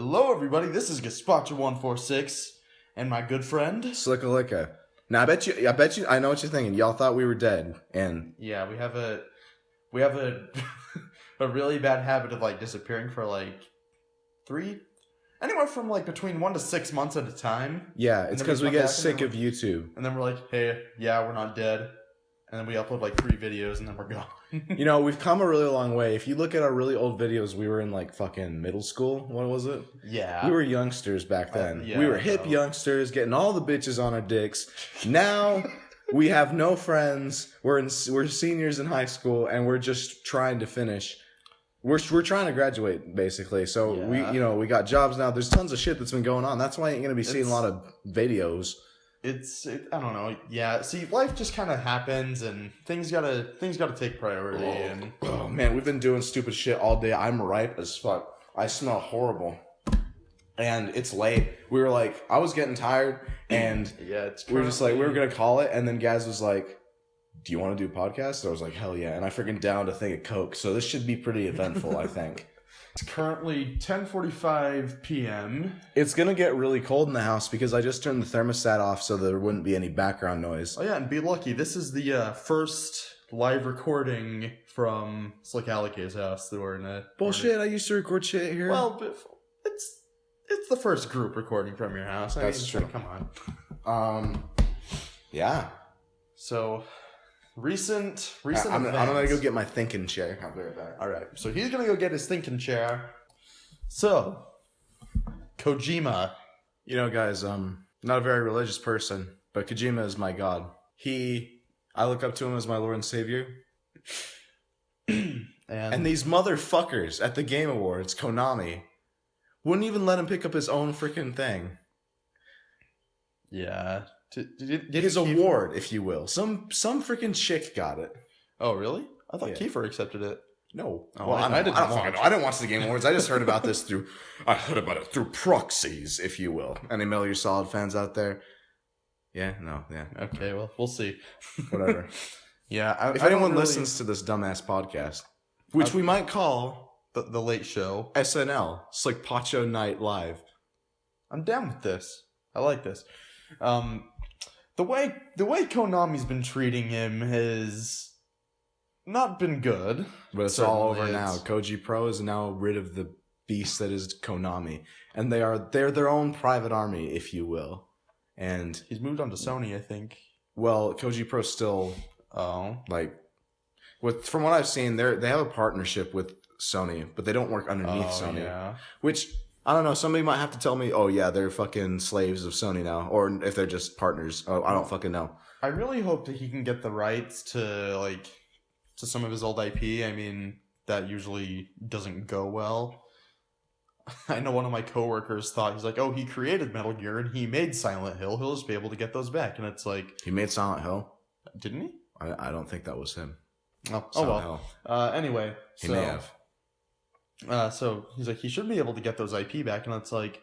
Hello, everybody. This is Gazpacho146 and my good friend SlickpachoCast. Now, I bet you, I know what you're thinking. Y'all thought we were dead, and yeah, we have a a really bad habit of like disappearing for like anywhere from like between 1 to 6 months at a time. yeah, it's because we get sick of YouTube. And then we're like, hey, yeah, we're not dead. And then we upload like 3 videos and then we're gone. You know, we've come a really long way. If you look at our really old videos, we were in like fucking middle school. What was it? Yeah. We were youngsters back then. Yeah, we were hip youngsters, getting all the bitches on our dicks. Now we have no friends. We're seniors in high school, and we're just trying to finish. We're trying to graduate, basically. So we got jobs now. There's tons of shit that's been going on. That's why I ain't gonna be seeing a lot of videos. I don't know. Yeah, see, life just kind of happens, and things gotta take priority. Oh man, we've been doing stupid shit all day. I'm ripe as fuck. I smell horrible, and it's late. We were like, I was getting tired, and yeah, we were just like, we were gonna call it, and then Gaz was like, "Do you want to do a podcast?" I was like, "Hell yeah!" And I freaking downed a thing of Coke. So this should be pretty eventful, I think. It's currently 10:45 p.m. It's going to get really cold in the house because I just turned the thermostat off so there wouldn't be any background noise. Oh yeah, and be lucky. This is the first live recording from SlickpachoCast's house that we're in a... Bullshit, I used to record shit here. Well, it's the first group recording from your house. That's true. Come on. Yeah. So... Recent I'm gonna go get my thinking chair. I'll be right back. All right, so he's gonna go get his thinking chair. So, Kojima. You know, guys, not a very religious person, but Kojima is my god. I look up to him as my Lord and Savior. and these motherfuckers at the Game Awards, Konami, wouldn't even let him pick up his own freaking thing. Yeah. His award, if you will. Some freaking chick got it. Oh, really? I thought Kiefer accepted it. No. Oh, well, I didn't watch the Game Awards. I just heard about this through proxies, if you will. Any Metal Gear Solid fans out there? Yeah? No. Yeah. Okay, well, we'll see. Whatever. Yeah. If anyone listens to this dumbass podcast, which we might call the Late Show. SNL, SlickPacho Night Live. I'm down with this. I like this. The way Konami's been treating him has not been good. But it's all over now. Koji Pro is now rid of the beast that is Konami, and they're their own private army, if you will. And he's moved on to Sony, I think. Well, Koji Pro still, from what I've seen, they have a partnership with Sony, but they don't work underneath Sony. Yeah. Which, I don't know, somebody might have to tell me, oh yeah, they're fucking slaves of Sony now. Or if they're just partners. Oh, I don't fucking know. I really hope that he can get the rights to some of his old IP. I mean, that usually doesn't go well. I know one of my coworkers thought, he's like, oh, he created Metal Gear and he made Silent Hill. He'll just be able to get those back. And it's like... He made Silent Hill? Didn't he? I don't think that was him. Oh well. Anyway. He may have. So he's like, he should be able to get those IP back, and it's like,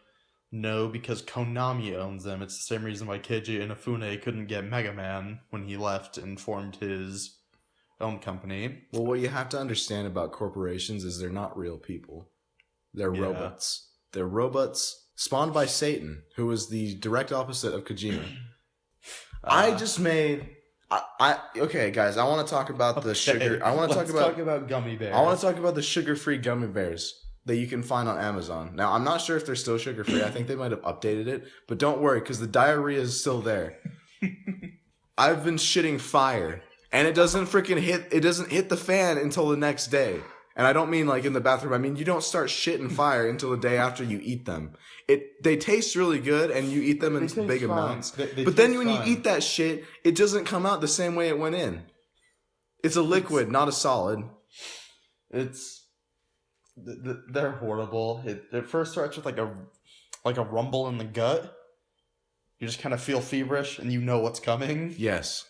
no, because Konami owns them. It's the same reason why Keiji Inafune couldn't get Mega Man when he left and formed his own company. Well, what you have to understand about corporations is they're not real people. They're robots. They're robots spawned by Satan, who is the direct opposite of Kojima. Okay, guys, I want to talk about the sugar. Let's talk about gummy bears. I want to talk about the sugar-free gummy bears that you can find on Amazon. Now, I'm not sure if they're still sugar-free. I think they might have updated it, but don't worry, because the diarrhea is still there. I've been shitting fire, and it doesn't hit the fan until the next day. And I don't mean like in the bathroom. I mean, you don't start shitting fire until the day after you eat them. They taste really good, and you eat them in big amounts. But then when you eat that shit, it doesn't come out the same way it went in. It's a liquid, not a solid. They're horrible. It first starts with like a rumble in the gut. You just kind of feel feverish, and you know what's coming. Yes.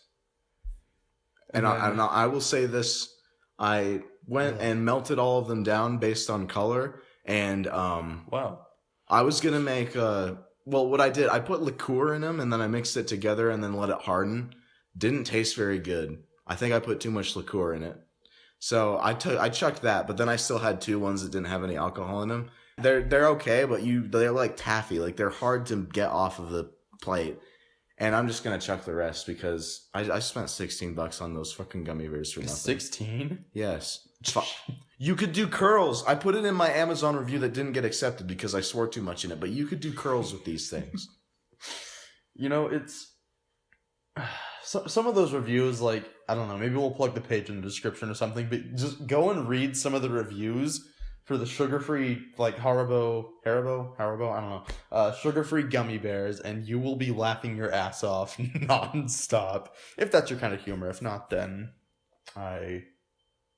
And I will say this. I went and melted all of them down based on color, and wow. I was gonna make what I did, I put liqueur in them, and then I mixed it together and then let it harden. Didn't taste very good. I think I put too much liqueur in it. So I chucked that, but then I still had 2 ones that didn't have any alcohol in them. They're okay, but they're like taffy. Like they're hard to get off of the plate. And I'm just gonna chuck the rest because I spent $16 on those fucking gummy bears for nothing. 16? Yes. You could do curls. I put it in my Amazon review that didn't get accepted because I swore too much in it. But you could do curls with these things. You know, it's some of those reviews. Like, I don't know. Maybe we'll plug the page in the description or something. But just go and read some of the reviews for the sugar-free, like, Haribo, I don't know, sugar-free gummy bears, and you will be laughing your ass off nonstop. If that's your kind of humor. If not, then I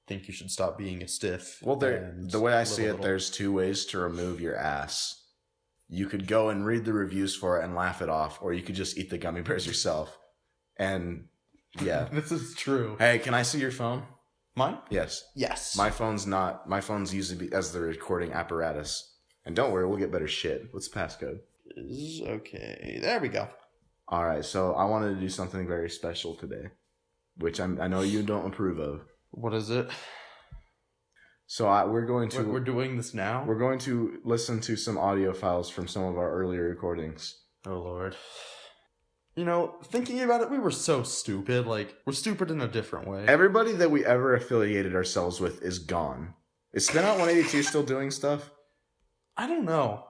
think you should stop being a stiff. Well, the way I see it, there's two ways to remove your ass. You could go and read the reviews for it and laugh it off, or you could just eat the gummy bears yourself. And, yeah. This is true. Hey, can I see your phone? Mine? Yes. Yes. My phone's usually as the recording apparatus. And don't worry, we'll get better shit. What's the passcode? Okay, there we go. All right, so I wanted to do something very special today, which I know you don't approve of. What is it? So we're doing this now? We're going to listen to some audio files from some of our earlier recordings. Oh, Lord. You know, thinking about it, we were so stupid. Like, we're stupid in a different way. Everybody that we ever affiliated ourselves with is gone. Is Spin Out 182 still doing stuff? I don't know.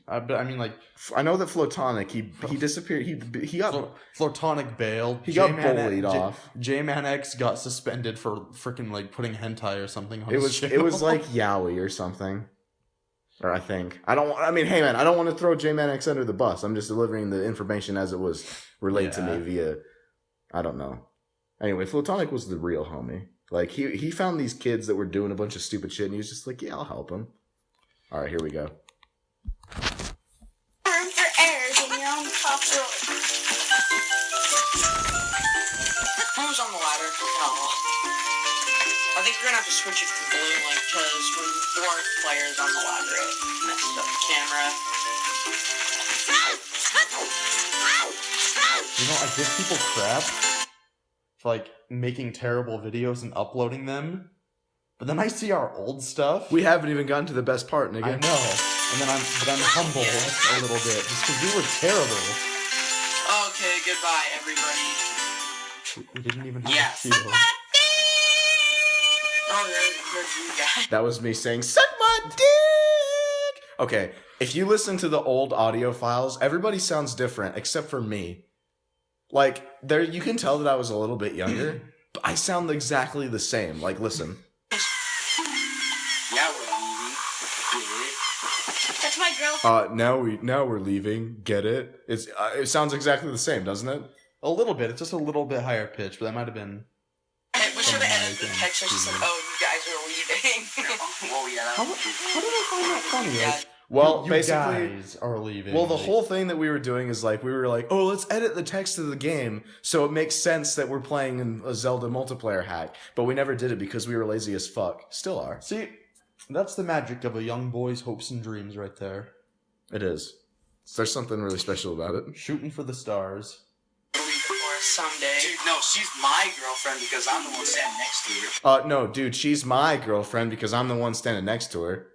But I mean, like, I know that Flotonic, he disappeared. He got Flotonic bailed. He got bullied off. J-Man X got suspended for freaking like putting hentai or something on his channel. It was like Yaoi or something. Or I think. Hey man, I don't want to throw J-Man X under the bus. I'm just delivering the information as it was relayed to me via, I don't know. Anyway, Flotonic was the real homie. Like, he found these kids that were doing a bunch of stupid shit, and he was just like, yeah, I'll help them. All right, here we go. Who's on the ladder? Oh. I think we're gonna have to switch it to blue, like, because when 4 players on the ladder, it messes up the camera. You know, I give people crap for, like, making terrible videos and uploading them. But then I see our old stuff. We haven't even gotten to the best part, nigga. I know. And then I'm humble a little bit, just because we were terrible. Okay, goodbye, everybody. We didn't even have yes. a feel. Oh, there's you guys. That was me saying, suck my dick! Okay, if you listen to the old audio files, everybody sounds different, except for me. Like, there, you can tell that I was a little bit younger, but I sound exactly the same. Like, listen. Yeah, we're leaving. Get it? That's my girlfriend. Now we're leaving. Get it? It sounds exactly the same, doesn't it? A little bit. It's just a little bit higher pitch, but that might have been... We should have edited the text and just said, oh, you guys are leaving. Well, yeah, how did I find that funny? Yeah. Like, well, you basically, guys are leaving. Well, the whole thing that we were doing is like, we were like, oh, let's edit the text of the game so it makes sense that we're playing in a Zelda multiplayer hack. But we never did it because we were lazy as fuck. Still are. See, that's the magic of a young boy's hopes and dreams right there. It is. There's something really special about it. Shooting for the stars. Someday. Dude, no, she's my girlfriend because I'm the one standing next to her. No, dude, she's my girlfriend because I'm the one standing next to her.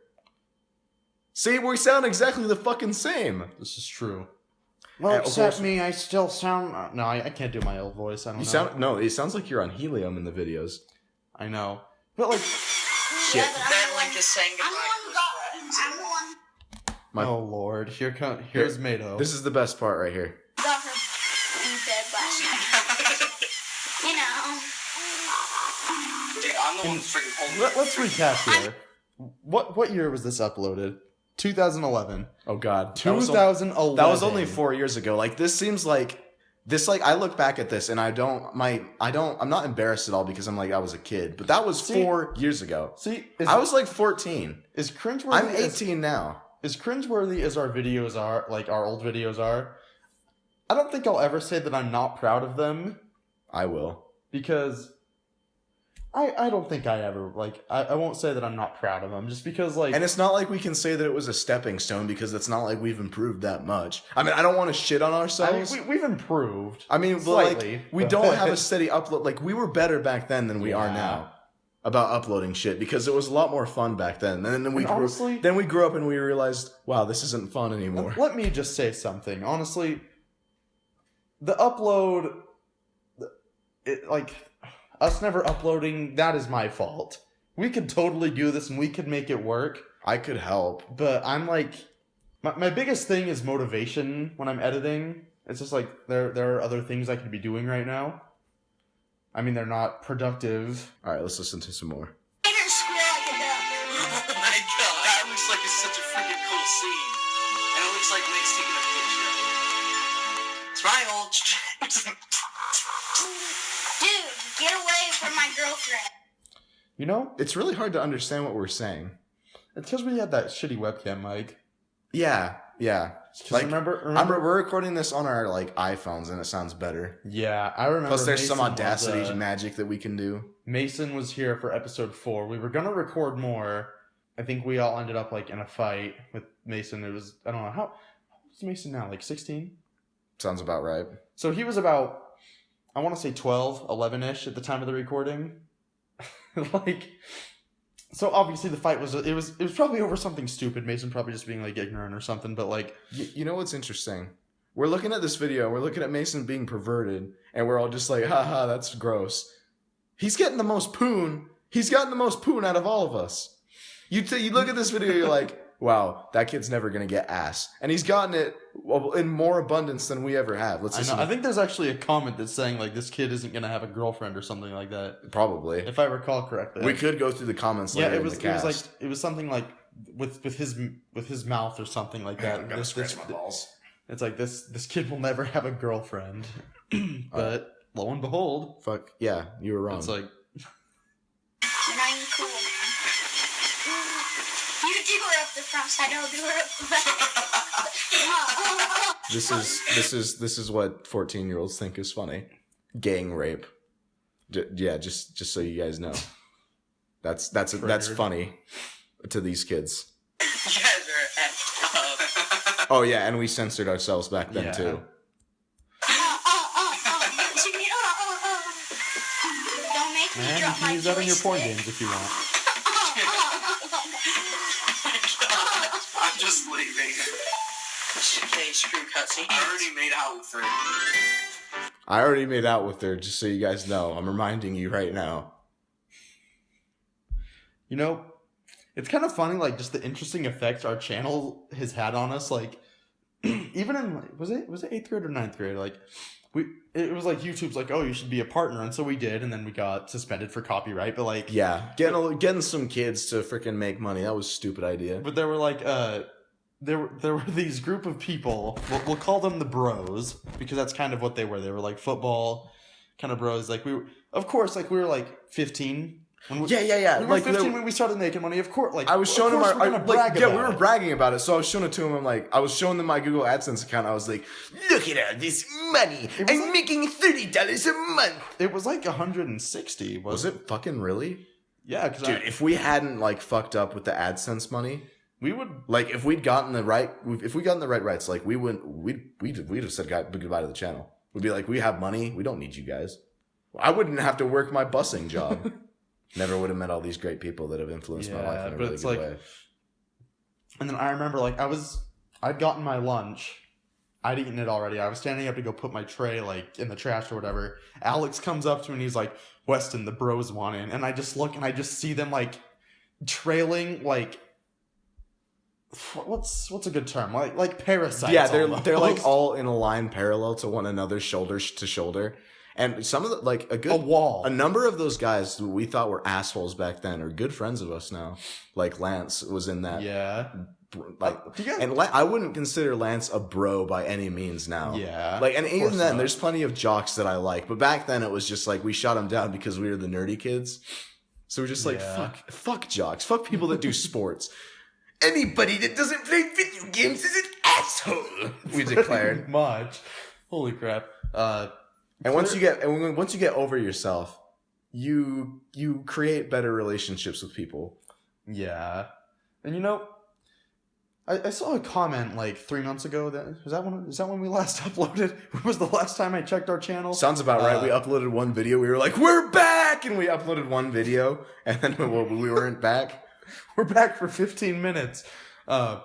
See, we sound exactly the fucking same. This is true. Well, except me, I still sound... No, I can't do my old voice. I don't know. No, it sounds like you're on helium in the videos. I know. But, like... Shit. Yeah, that Link is saying goodbye. I'm the one. Oh, Lord. Here's Mato. This is the best part right here. Got her in bed last night. You know. Dude, I'm the one freaking holding Let's recap here. What year was this uploaded? 2011. Oh God, 2011. That was only 4 years ago. Like this seems like this. Like I look back at this and I'm not embarrassed at all because I'm like I was a kid, but that was 4 years ago. See, I was like 14. Is cringeworthy? I'm 18 now. As cringeworthy as our videos are, like our old videos are, I don't think I'll ever say that I'm not proud of them. I will. Because I don't think I ever, like, I won't say that I'm not proud of them, just because, like... And it's not like we can say that it was a stepping stone, because it's not like we've improved that much. I mean, I don't want to shit on ourselves. I mean, we've improved. I mean, slightly. like, we don't have a steady upload. Like, we were better back then than we are now. about uploading shit because it was a lot more fun back then. And then we grew up and we realized, wow, this isn't fun anymore. Let me just say something. Honestly, the upload, us never uploading, that is my fault. We could totally do this and we could make it work. I could help. But I'm like, my biggest thing is motivation when I'm editing. It's just like, there are other things I could be doing right now. I mean, they're not productive. All right, let's listen to some more. Oh my god, that looks like it's such a freaking cool scene. And it looks like Nick's taking a picture. Smile. Dude, get away from my girlfriend. You know, It's really hard to understand what we're saying. it's because we had that shitty webcam mic. Yeah. Like, remember? We're recording this on our like iPhones and it sounds better. Yeah, I remember. Plus, there's some Mason Audacity magic that we can do. Mason was here for episode 4. We were gonna record more. I think we all ended up like in a fight with Mason. It was, I don't know, how old is Mason now? Like 16? Sounds about right. So he was about, I want to say 12, 11-ish at the time of the recording. So obviously the fight was, it was probably over something stupid. Mason probably just being like ignorant or something, but like. You know what's interesting? We're looking at this video, we're looking at Mason being perverted, and we're all just like, haha, that's gross. He's getting the most poon. He's gotten the most poon out of all of us. You look at this video, you're like, wow, that kid's never going to get ass. And he's gotten it in more abundance than we ever have. I think there's actually a comment that's saying, like, this kid isn't going to have a girlfriend or something like that. Probably. If I recall correctly. We could go through the comments later in the cast. It was something like, with his mouth or something like that. I'm going to scratch my balls. It's like, this kid will never have a girlfriend. But, lo and behold. Fuck, yeah, you were wrong. It's like. You're not even cool. You do her up the front side, I'll do her up the back. This is what 14-year-olds think is funny. Gang rape. Just so you guys know. That's funny to these kids. You guys are effed up. Oh yeah, and we censored ourselves back then too. Don't make me Man, you drop can my use that in your porn joystick. games if you want. I'm just leaving. Okay, screw cutscene. I already made out with her. Just so you guys know. I'm reminding you right now. You know, it's kind of funny, like, just the interesting effects our channel has had on us. Like, even in, was it 8th grade or 9th grade? Like, it was like YouTube's like, oh, you should be a partner, and so we did, and then we got suspended for copyright. But like, yeah, getting some kids to freaking make money, that was a stupid idea. But there were like, there were these group of people. We'll call them the bros because that's kind of what they were. They were like football kind of bros. Like we were like 15. When Yeah. We were 15 when we started making money. Of course, like I was showing them we were it. bragging about it. So I was showing it to them. I was showing them my Google AdSense account. I was like, look at all this money. I'm making $30 a month. It was like 160. Was it fucking really? Yeah, dude. If we hadn't like fucked up with the AdSense money, we would like if we'd gotten the right rights, like we'd have said goodbye to the channel. We'd be like, we have money. We don't need you guys. I wouldn't have to work my busing job. Never would have met all these great people that have influenced my life in a really good way. And then I remember, like, I'd gotten my lunch. I'd eaten it already. I was standing up to go put my tray, like, in the trash or whatever. Alex comes up to me and he's like, Weston, the bros want in. And I just look and I just see them, like, trailing, like, what's a good term? Like parasites. Yeah, they're almost. like all in a line parallel to one another, shoulder to shoulder. And some of the, wall. A number of those guys who we thought were assholes back then are good friends of us now. Like Lance was in that. Yeah. I wouldn't consider Lance a bro by any means now. Yeah. Like, and even then, there's plenty of jocks that I like. But back then, it was just like we shot them down because we were the nerdy kids. So we're just like, fuck jocks, fuck people that do sports. Anybody that doesn't play video games is an asshole. We declared. Much. Holy crap. And once you get over yourself, you create better relationships with people. Yeah. And you know, I saw a comment like 3 months ago. Is that when we last uploaded? When was the last time I checked our channel? Sounds about right. We uploaded one video. We were like, we're back! And we uploaded one video. And then we weren't back. We're back for 15 minutes. There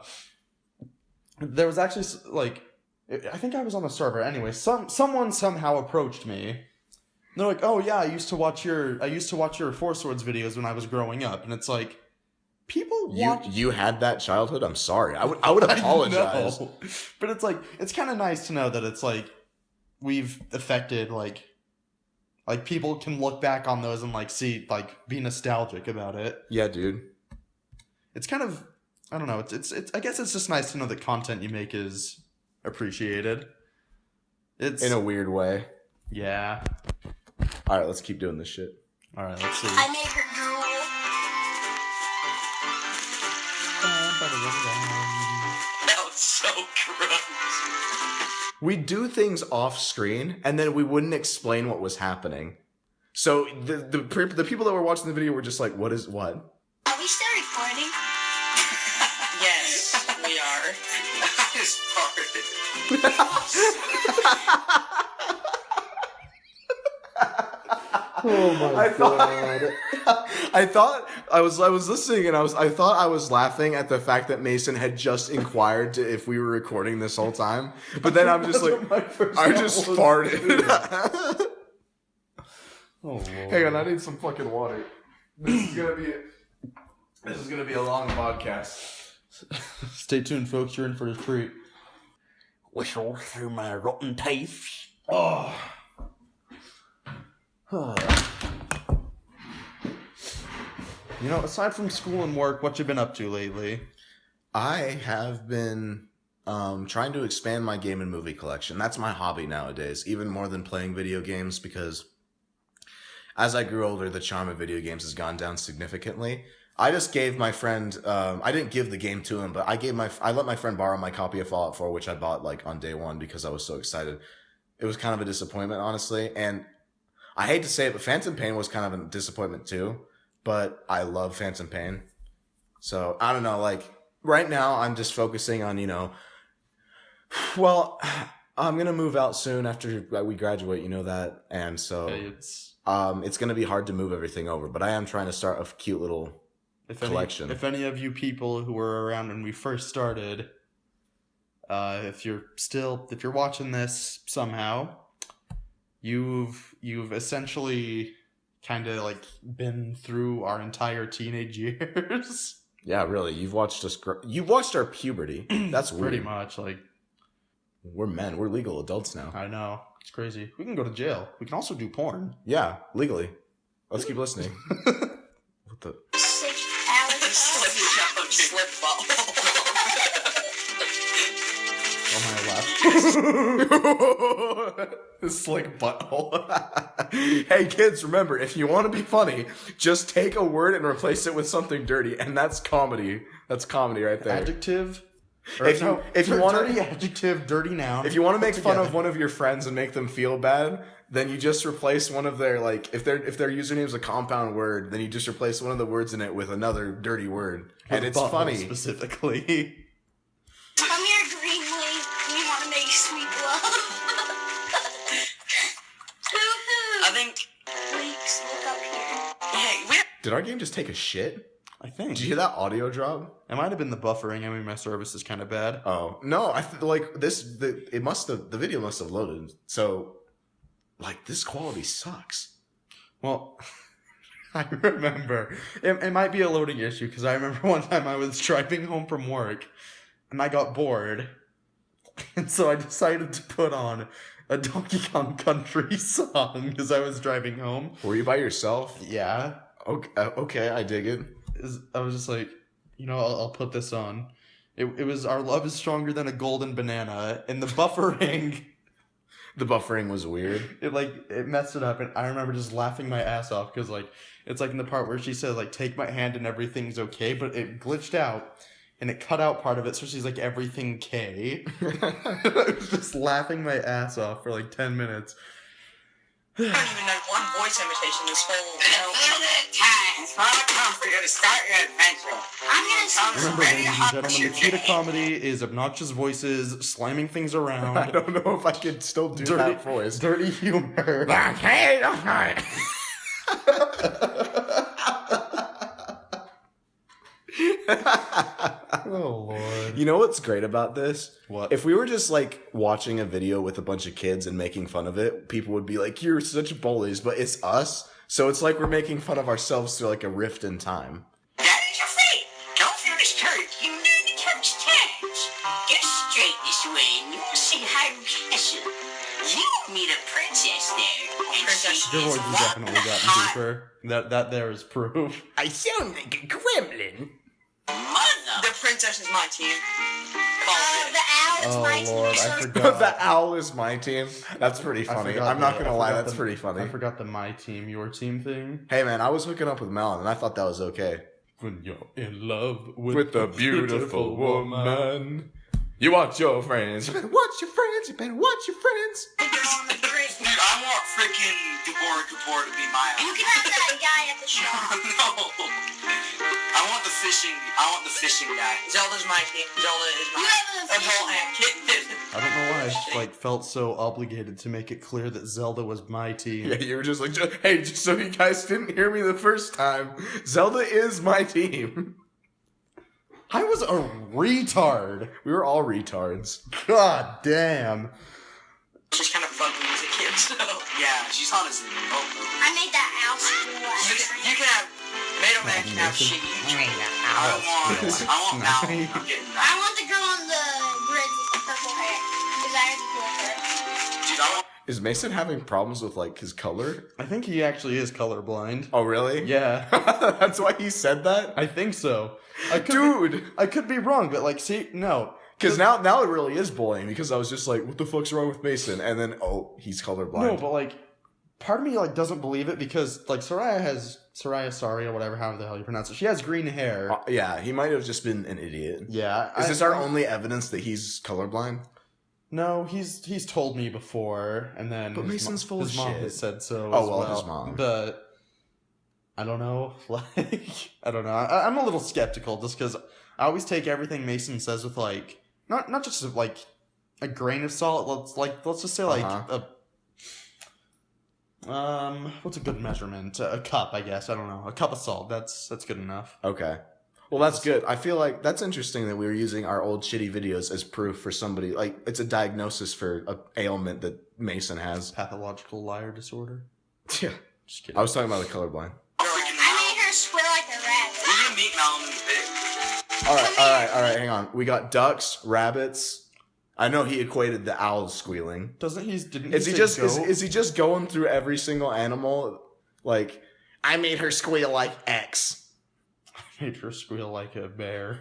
was actually, like, I think I was on the server. Anyway, someone somehow approached me. They're like, "Oh yeah, I used to watch your Four Swords videos when I was growing up," and it's like, people watch. You had that childhood. I'm sorry. I would apologize. But it's like, it's kind of nice to know that it's like we've affected like people can look back on those and like see, like, be nostalgic about it. Yeah, dude. It's kind of, I don't know. It's I guess it's just nice to know that content you make is appreciated. It's in a weird way. Yeah. All right, let's keep doing this shit. All right, let's see. I made her drool. That was so gross. We do things off screen, and then we wouldn't explain what was happening. So the people that were watching the video were just like, "What is what?" Are we still recording? Yes, we are. I just farted. Oh my god! I thought I was listening, and I thought I was laughing at the fact that Mason had just inquired if we were recording this whole time. But then I'm just like, I just farted. Oh, hang on, I need some fucking water. This is gonna be a long podcast. Stay tuned, folks. You're in for a treat. Whistle through my rotten teeth. Oh. You know, aside from school and work, what you been up to lately? I have been trying to expand my game and movie collection. That's my hobby nowadays, even more than playing video games, because as I grew older, the charm of video games has gone down significantly. I just gave my friend, I didn't give the game to him, but I let my friend borrow my copy of Fallout 4, which I bought like on day one because I was so excited. It was kind of a disappointment, honestly, and I hate to say it, but Phantom Pain was kind of a disappointment too, but I love Phantom Pain. So, I don't know, like, right now I'm just focusing on, well, I'm going to move out soon after we graduate, you know that, and so it's going to be hard to move everything over, but I am trying to start a cute little collection. If any of you people who were around when we first started, if you're watching this somehow, You've essentially kind of like been through our entire teenage years. Yeah, really. You've watched our puberty. That's weird. Pretty much. Like, we're men. We're legal adults now. I know. It's crazy. We can go to jail. We can also do porn. Yeah, legally. Let's keep listening. What the? 6 hours. Slip ball. On my left. Slick butthole. Hey kids, remember, if you want to be funny, just take a word and replace it with something dirty, and that's comedy. That's comedy right there. Adjective. If you want dirty adjective, dirty noun. If you want to make fun of one of your friends and make them feel bad, then you just replace one of their, like, if their username is a compound word, then you just replace one of the words in it with another dirty word, and it's funny. Specifically. Come here, Greenlee. We want to make sweet love. I think. Weeks, look up here. Hey, we. Did our game just take a shit? I think. Did you hear that audio drop? It might have been the buffering. I mean, my service is kind of bad. Oh no! The video must have loaded. So, like, this quality sucks. Well, I remember it might be a loading issue because I remember one time I was driving home from work and I got bored, and so I decided to put on a Donkey Kong Country song as I was driving home. Were you by yourself? Yeah. Okay, I dig it. I was just like, I'll put this on. It was Our Love is Stronger Than a Golden Banana, and the buffering... The buffering was weird. It messed it up, and I remember just laughing my ass off, because, it's in the part where she said, take my hand and everything's okay, but it glitched out, and it cut out part of it, so she's like, everything K. I was just laughing my ass off for, 10 minutes. I don't even know one voice imitation this whole. Time for you to start your adventure. I'm gonna see. Remember, ladies and gentlemen, the key to comedy is obnoxious voices, slamming things around. I don't know if I could still do that voice. Dirty humor. Oh, Lord. You know what's great about this? What? If we were just like watching a video with a bunch of kids and making fun of it, people would be like, "You're such bullies," but it's us. So it's like we're making fun of ourselves through like a rift in time. That is your fate. Don't feel disturbed. You need to touch times. Get straight this way and you will see Haribo Castle. You meet a princess there. And she Your is voice has definitely gotten deeper. That there is proof. I sound like a gremlin. Mother. The princess is my team. The owl is my Oh, Lord, I team. forgot. The owl is my team. That's pretty funny. forgot I'm not the- gonna I lie, forgot that's the- pretty funny. I forgot the my team, your team thing. Hey man, I was hooking up with Melon and I thought that was okay. When you're in love With a beautiful woman. You watch your friends. You better watch your friends. You better watch your friends. Dude, I want freaking Deborah Kapoor to be my You can have that guy at the shop. No. I want the fishing guy. Zelda's my team. Zelda is You my have a adult fishing and kid. I don't know why I just like felt so obligated to make it clear that Zelda was my team. Yeah, you were just like, hey, just so you guys didn't hear me the first time, Zelda is my team. I was a retard. We were all retards. God damn. She's kind of fun as a kid, so yeah, she's hot as I made that owl school You can have Tomato Man can have shitty. I want Mal. I'm getting I want the girl on the bridge with the purple hair. Because I already killed her. Dude, I want Is Mason having problems with, like, his color? I think he actually is colorblind. Oh, really? Yeah, That's why he said that? I think so. I could Dude! I could be wrong, but like, see, no. Because now it really is bullying, because I was just like, what the fuck's wrong with Mason? And then, oh, he's colorblind. No, but like, part of me like doesn't believe it because like Saria, whatever, however the hell you pronounce it. She has green hair. Yeah, he might have just been an idiot. Yeah. Is this our only evidence that he's colorblind? No, he's told me before, and then But Mason's full of his mom shit. has said so. Oh, as well, his mom. But I don't know. Like, I don't know. I'm a little skeptical just because I always take everything Mason says with like not just like a grain of salt. Let's just say like what's a good measurement? A cup, I guess. I don't know. A cup of salt. That's good enough. Okay. Well, that's good. I feel like that's interesting that we were using our old shitty videos as proof for somebody. Like, it's a diagnosis for a ailment that Mason has. Pathological liar disorder. Yeah. Just kidding. I was talking about the colorblind. freaking I Mal. made her squeal like a rabbit. We're gonna meet Mal in the big. All right. Hang on. We got ducks, rabbits. I know he equated the owls squealing. Didn't Is he say just goat? is he just going through every single animal? Like, I made her squeal like X. Made her squeal like a bear.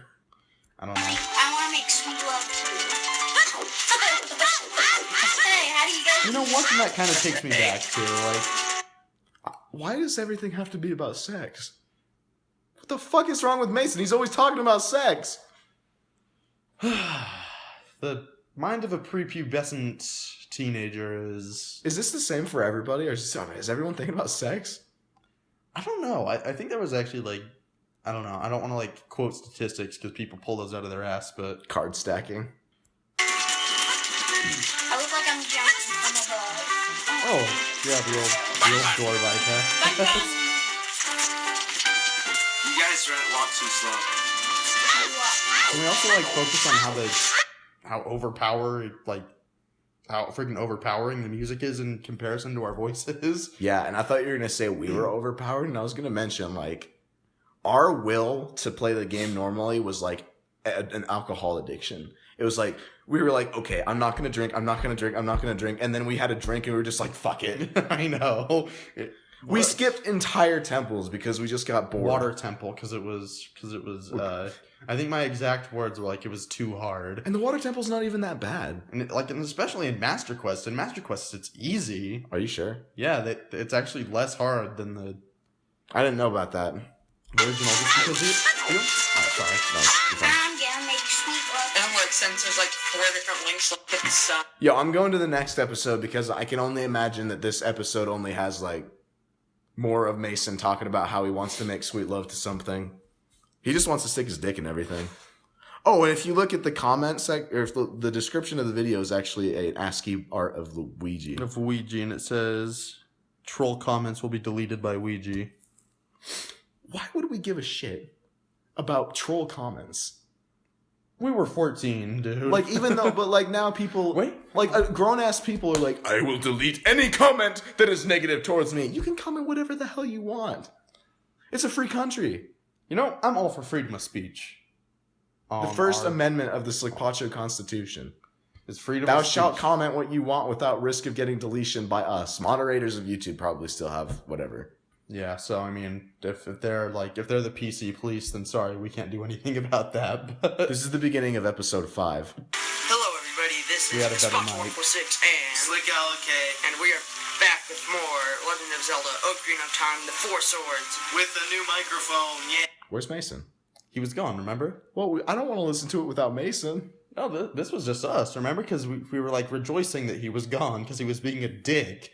I don't know. I want to make sweet love to you. Hey, how do you guys You know, one thing that kind of takes me back to, like, Why does everything have to be about sex? What the fuck is wrong with Mason? He's always talking about sex. the mind of a prepubescent teenager is... Is this the same for everybody, or is everyone thinking about sex? I don't know. I think there was actually, like, I don't know. I don't want to, like, quote statistics because people pull those out of their ass, but... Card stacking. I look like I'm jumping from above. Oh, yeah, the old door bypass. You guys walk too slow. Can we also, like, focus on how freaking overpowering the music is in comparison to our voices? Yeah, and I thought you were gonna say we were overpowered, and I was gonna mention, like, our will to play the game normally was like an alcohol addiction. It was like, we were like, okay, I'm not going to drink. And then we had a drink and we were just like, fuck it. I know. We skipped entire temples because we just got bored. Water temple, because it was, I think my exact words were like, it was too hard. And the water temple's not even that bad. And especially in Master Quest. In Master Quest, it's easy. Are you sure? Yeah, it's actually less hard than the I didn't know about that. original. Just because sorry. No, you're fine. I'm gonna make sweet love. And like since there's like 4 different links, like it's Yo, I'm going to the next episode because I can only imagine that this episode only has like more of Mason talking about how he wants to make sweet love to something. He just wants to stick his dick in everything. Oh, and if you look at the comments, or if the description of the video is actually an ASCII art of Luigi. Of Ouija, and it says troll comments will be deleted by Ouija. Why would we give a shit about troll comments? We were 14, dude. Like, even though, but like now people, Wait. like grown-ass people are like, I will delete any comment that is negative towards me. You can comment whatever the hell you want. It's a free country. You know, I'm all for freedom of speech. The First Amendment of the SlickpachoCast Constitution. Is freedom Thou of shalt speech. comment what you want without risk of getting deletion by us. Moderators of YouTube probably still have whatever. Yeah, so I mean, if they're the PC police, then sorry, we can't do anything about that. But This is the beginning of episode 5. Hello, everybody. This We is had a better Spot mic. 146 and SlickpachoCast, and we are back with more Legend of Zelda: Ocarina of Time: The Four Swords with a new microphone. Yeah. Where's Mason? he was gone, remember? Well, I don't want to listen to it without Mason. No, this was just us, remember? Because we were like rejoicing that he was gone because he was being a dick.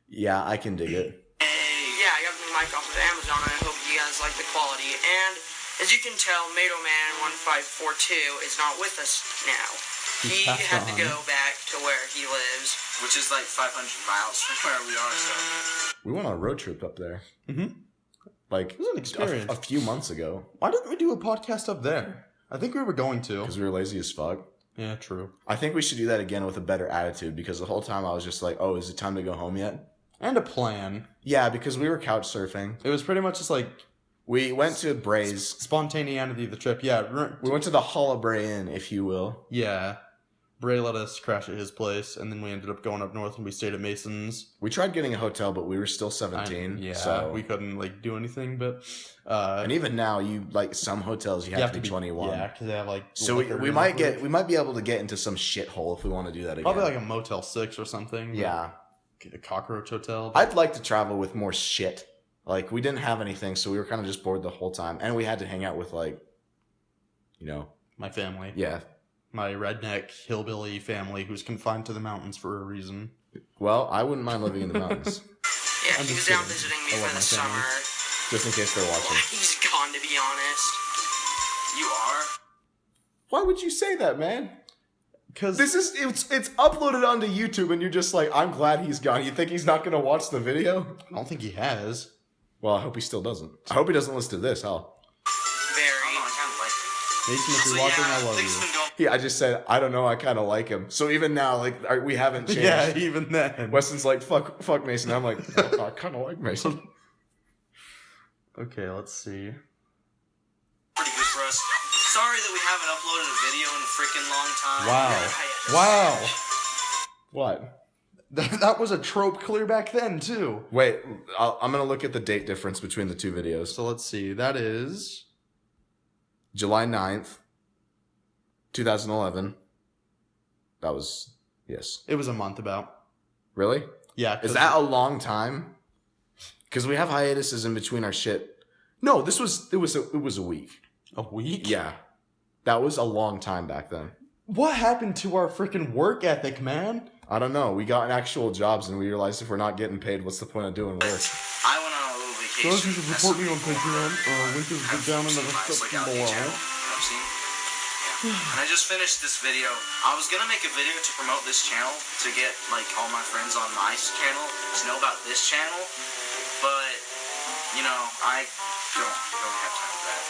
Yeah, I can dig it. Yeah, I got the mic off of Amazon, and I hope you guys like the quality. And as you can tell, Mato Man 1542 is not with us now. He passed had to on. go back to where he lives, which is like 500 miles from where we are. So We went on a road trip up there. Mm-hmm. Like, It was an experience. a few months ago. Why didn't we do a podcast up there? I think we were going to. Because we were lazy as fuck. Yeah, true. I think we should do that again with a better attitude. Because the whole time I was just like, oh, is it time to go home yet? And a plan. Yeah, because we were couch surfing. It was pretty much just like We went to Bray's. spontaneity of the trip. Yeah, We went to the Hall of Bray Inn, if you will. yeah. Bray let us crash at his place, and then we ended up going up north and we stayed at Mason's. We tried getting a hotel, but we were still 17. Yeah, so. we couldn't like do anything, but And even now, you like some hotels, you have to be 21. Yeah, because they have like. So liquor we in might it. we might be able to get into some shithole if we want to do that again. Probably like a Motel 6 or something. but Yeah. A cockroach hotel. I'd like to travel with more shit. Like, we didn't have anything, so we were kind of just bored the whole time. And we had to hang out with, like, you know, My family. yeah. My redneck hillbilly family who's confined to the mountains for a reason. Well, I wouldn't mind living in the mountains, yeah, I'm he was just down kidding. visiting me I for love the my summer. family. just in case they're watching. He's gone, to be honest. You are? Why would you say that, man? Because It's uploaded onto YouTube, and you're just like, I'm glad he's gone. You think he's not going to watch the video? I don't think he has. Well, I hope he still doesn't. I hope he doesn't listen to this, hell. Very. I kind of like it. Mason, if you're watching, I love you. Yeah, I just said, I don't know, I kind of like him. So even now, like, we haven't changed. Yeah, even then. Weston's like, fuck Mason. I'm like, oh, I kind of like Mason. Okay, let's see. Pretty good for us. Sorry that we haven't uploaded a video in a freaking long time. Wow. What? That was a trope clear back then, too. Wait, I'm going to look at the date difference between the two videos. So let's see. That is... July 9th, 2011. That was, yes. It was a month about. Really? Yeah. Is that a long time? Because we have hiatuses in between our shit. No, it was a week. a week? Yeah. That was a long time back then. What happened to our freaking work ethic, man? I don't know. We got actual jobs and we realized if we're not getting paid, what's the point of doing work? I went on a little vacation. Those who should report me on Patreon. Winters Have go down in the seen my description Slick Alley below. channel. I've seen. Yeah. And I just finished this video. I was gonna make a video to promote this channel to get like all my friends on my channel to know about this channel, but you know I don't really have time for that.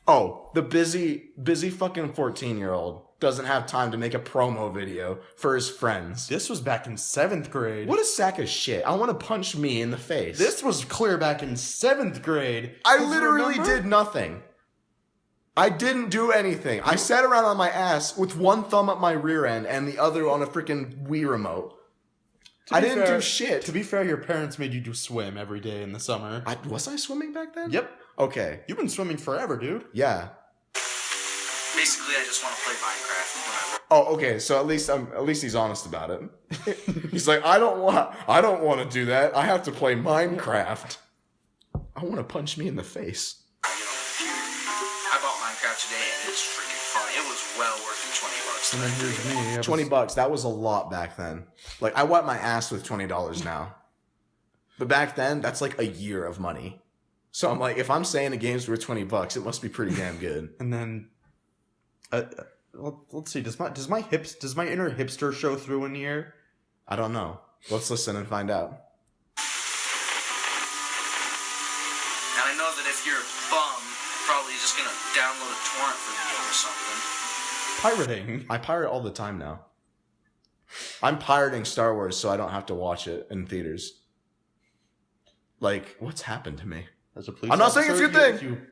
Oh, the busy fucking 14-year-old doesn't have time to make a promo video for his friends. This was back in 7th grade. What a sack of shit. I want to punch me in the face. This was clear back in 7th grade. I Does you literally remember? did nothing. I didn't do anything. I sat around on my ass with one thumb up my rear end and the other on a freaking Wii remote. I be didn't fair- do shit. To be fair, your parents made you do swim every day in the summer. Was I swimming back then? Yep. Okay. You've been swimming forever, dude. Yeah. Basically, I just want to play Minecraft when I work. Oh, okay. So at least he's honest about it. He's like, I don't want to do that. I have to play Minecraft. I want to punch me in the face. I bought Minecraft today and it's freaking fun. It was well worth the $20. And then here's me. I was- $20. That was a lot back then. Like, I wipe my ass with $20 now. But back then, that's like a year of money. So I'm like, if I'm saying a game's worth $20, it must be pretty damn good. And then, let's see. Does my inner hipster show through in here? I don't know. Let's listen and find out. And I know that if you're a bum, you're probably just gonna download a torrent for the game or something. Pirating. I pirate all the time now. I'm pirating Star Wars so I don't have to watch it in theaters. Like, what's happened to me? As a police I'm not saying it's a officer, good thing.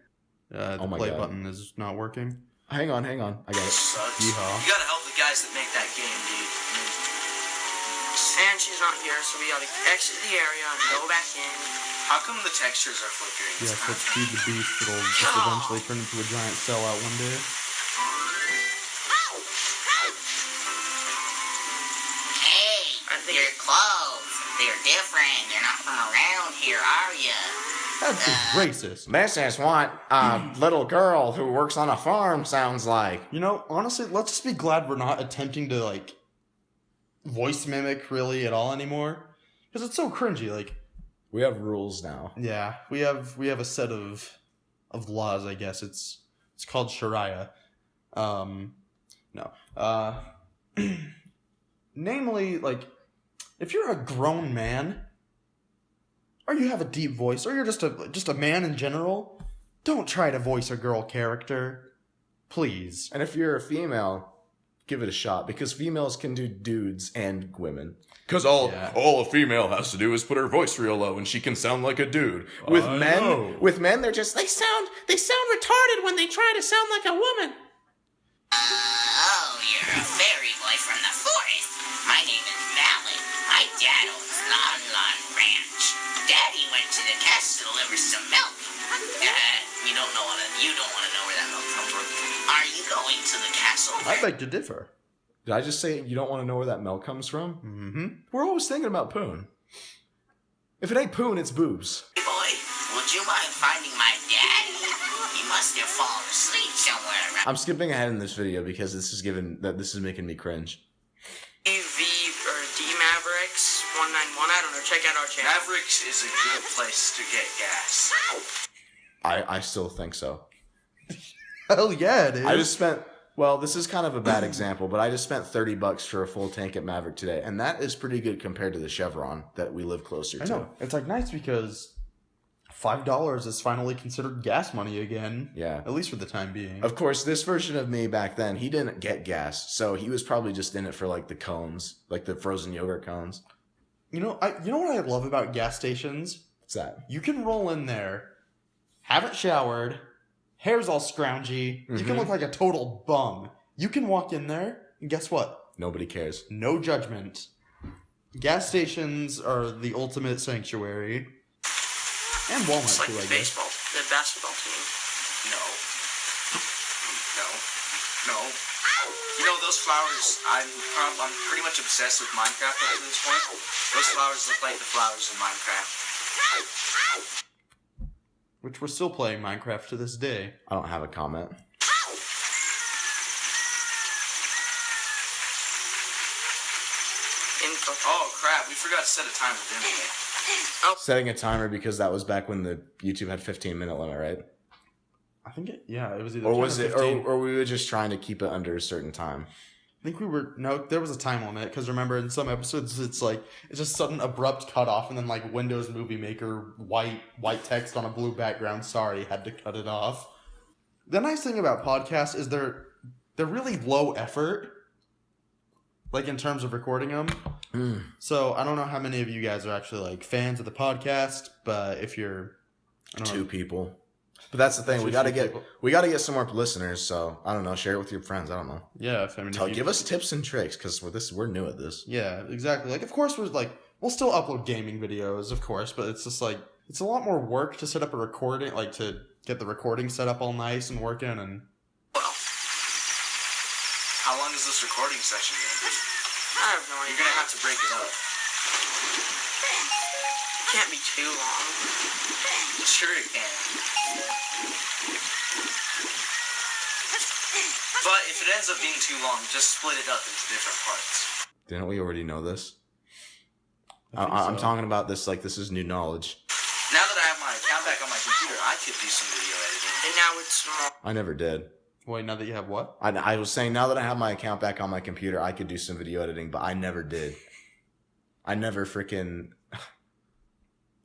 The Oh my play God. button is not working. Hang on. I got it. Sucks. Yeehaw. You gotta help the guys that make that game, dude. And she's not here, so we gotta exit the area and go back in. How come the textures are flickering? Yes, let's feed the beast. It'll just eventually turn into a giant sellout one day. Hey, your clothes. They're different. You're not from around here, are you? That's just racist. This is what a little girl who works on a farm sounds like. You know, honestly, let's just be glad we're not attempting to, like, voice mimic really at all anymore. Because it's so cringy, like... We have rules now. Yeah, we have a set of laws, I guess. It's called Sharia. No. Namely, like, if you're a grown man, or you have a deep voice, or you're just a man in general, don't try to voice a girl character. Please. And if you're a female, give it a shot, because females can do dudes and women. Because all a female has to do is put her voice real low, and she can sound like a dude. With men, they're just they sound retarded when they try to sound like a woman. Oh, you're a fairy boy from the forest. My name is Mallet. My dad owns Lon Lon Ranch. Daddy went to the castle to deliver some milk. You don't want to know where that milk comes from. Are you going to the castle? I beg to differ. Did I just say you don't want to know where that milk comes from? Mm-hmm. We're always thinking about poon. If it ain't poon, it's boobs. Hey boy, would you mind finding my daddy? He must have fallen asleep somewhere around. I'm skipping ahead in this video because this is making me cringe. EV or D Mavericks 191. I don't know. Check out our channel. Mavericks is a good place to get gas. I still think so. Hell yeah, it is. I just spent, well, this is kind of a bad example, but I just spent $30 for a full tank at Maverick today, and that is pretty good compared to the Chevron that we live closer to. I know. It's like nice because $5 is finally considered gas money again. Yeah. At least for the time being. Of course, this version of me back then, he didn't get gas, so he was probably just in it for like the cones, like the frozen yogurt cones. You know what I love about gas stations? What's that? You can roll in there, haven't showered, hair's all scroungy, you can look like a total bum. You can walk in there, and guess what? Nobody cares. No judgment. Gas stations are the ultimate sanctuary. And Walmart, It's like too, I the guess. baseball, the basketball team. No. You know those flowers? I'm pretty much obsessed with Minecraft up to this point. Those flowers look like the flowers in Minecraft. Which we're still playing Minecraft to this day. I don't have a comment. Info. Oh crap! We forgot to set a timer, didn't we? Setting a timer because that was back when the YouTube had 15-minute limit, right? I think it was either Or 10 was it, 15. or we were just trying to keep it under a certain time? I think there was a time limit, because remember in some episodes it's just sudden abrupt cut off and then like Windows Movie Maker white text on a blue background, sorry, had to cut it off. The nice thing about podcasts is they're really low effort, like in terms of recording them. So I don't know how many of you guys are actually like fans of the podcast, but if you're Two people. But that's the thing. We gotta get some more listeners. So I don't know. Share it with your friends. I don't know. Yeah, Give us tips and tricks because we're new at this. Yeah, exactly. Like, of course, we'll still upload gaming videos, of course, but it's just like it's a lot more work to set up a recording, like to get the recording set up all nice and working. And Well, how long is this recording session gonna be? I have no idea. You're gonna have to break it up. Can't be too long. Sure it can. But if it ends up being too long, just split it up into different parts. Didn't we already know this? I think I'm so. talking about this like this is new knowledge. Now that I have my account back on my computer, I could do some video editing. And now it's small. I never did. Wait, now that you have what? I was saying now that I have my account back on my computer, I could do some video editing, but I never did. I never freaking...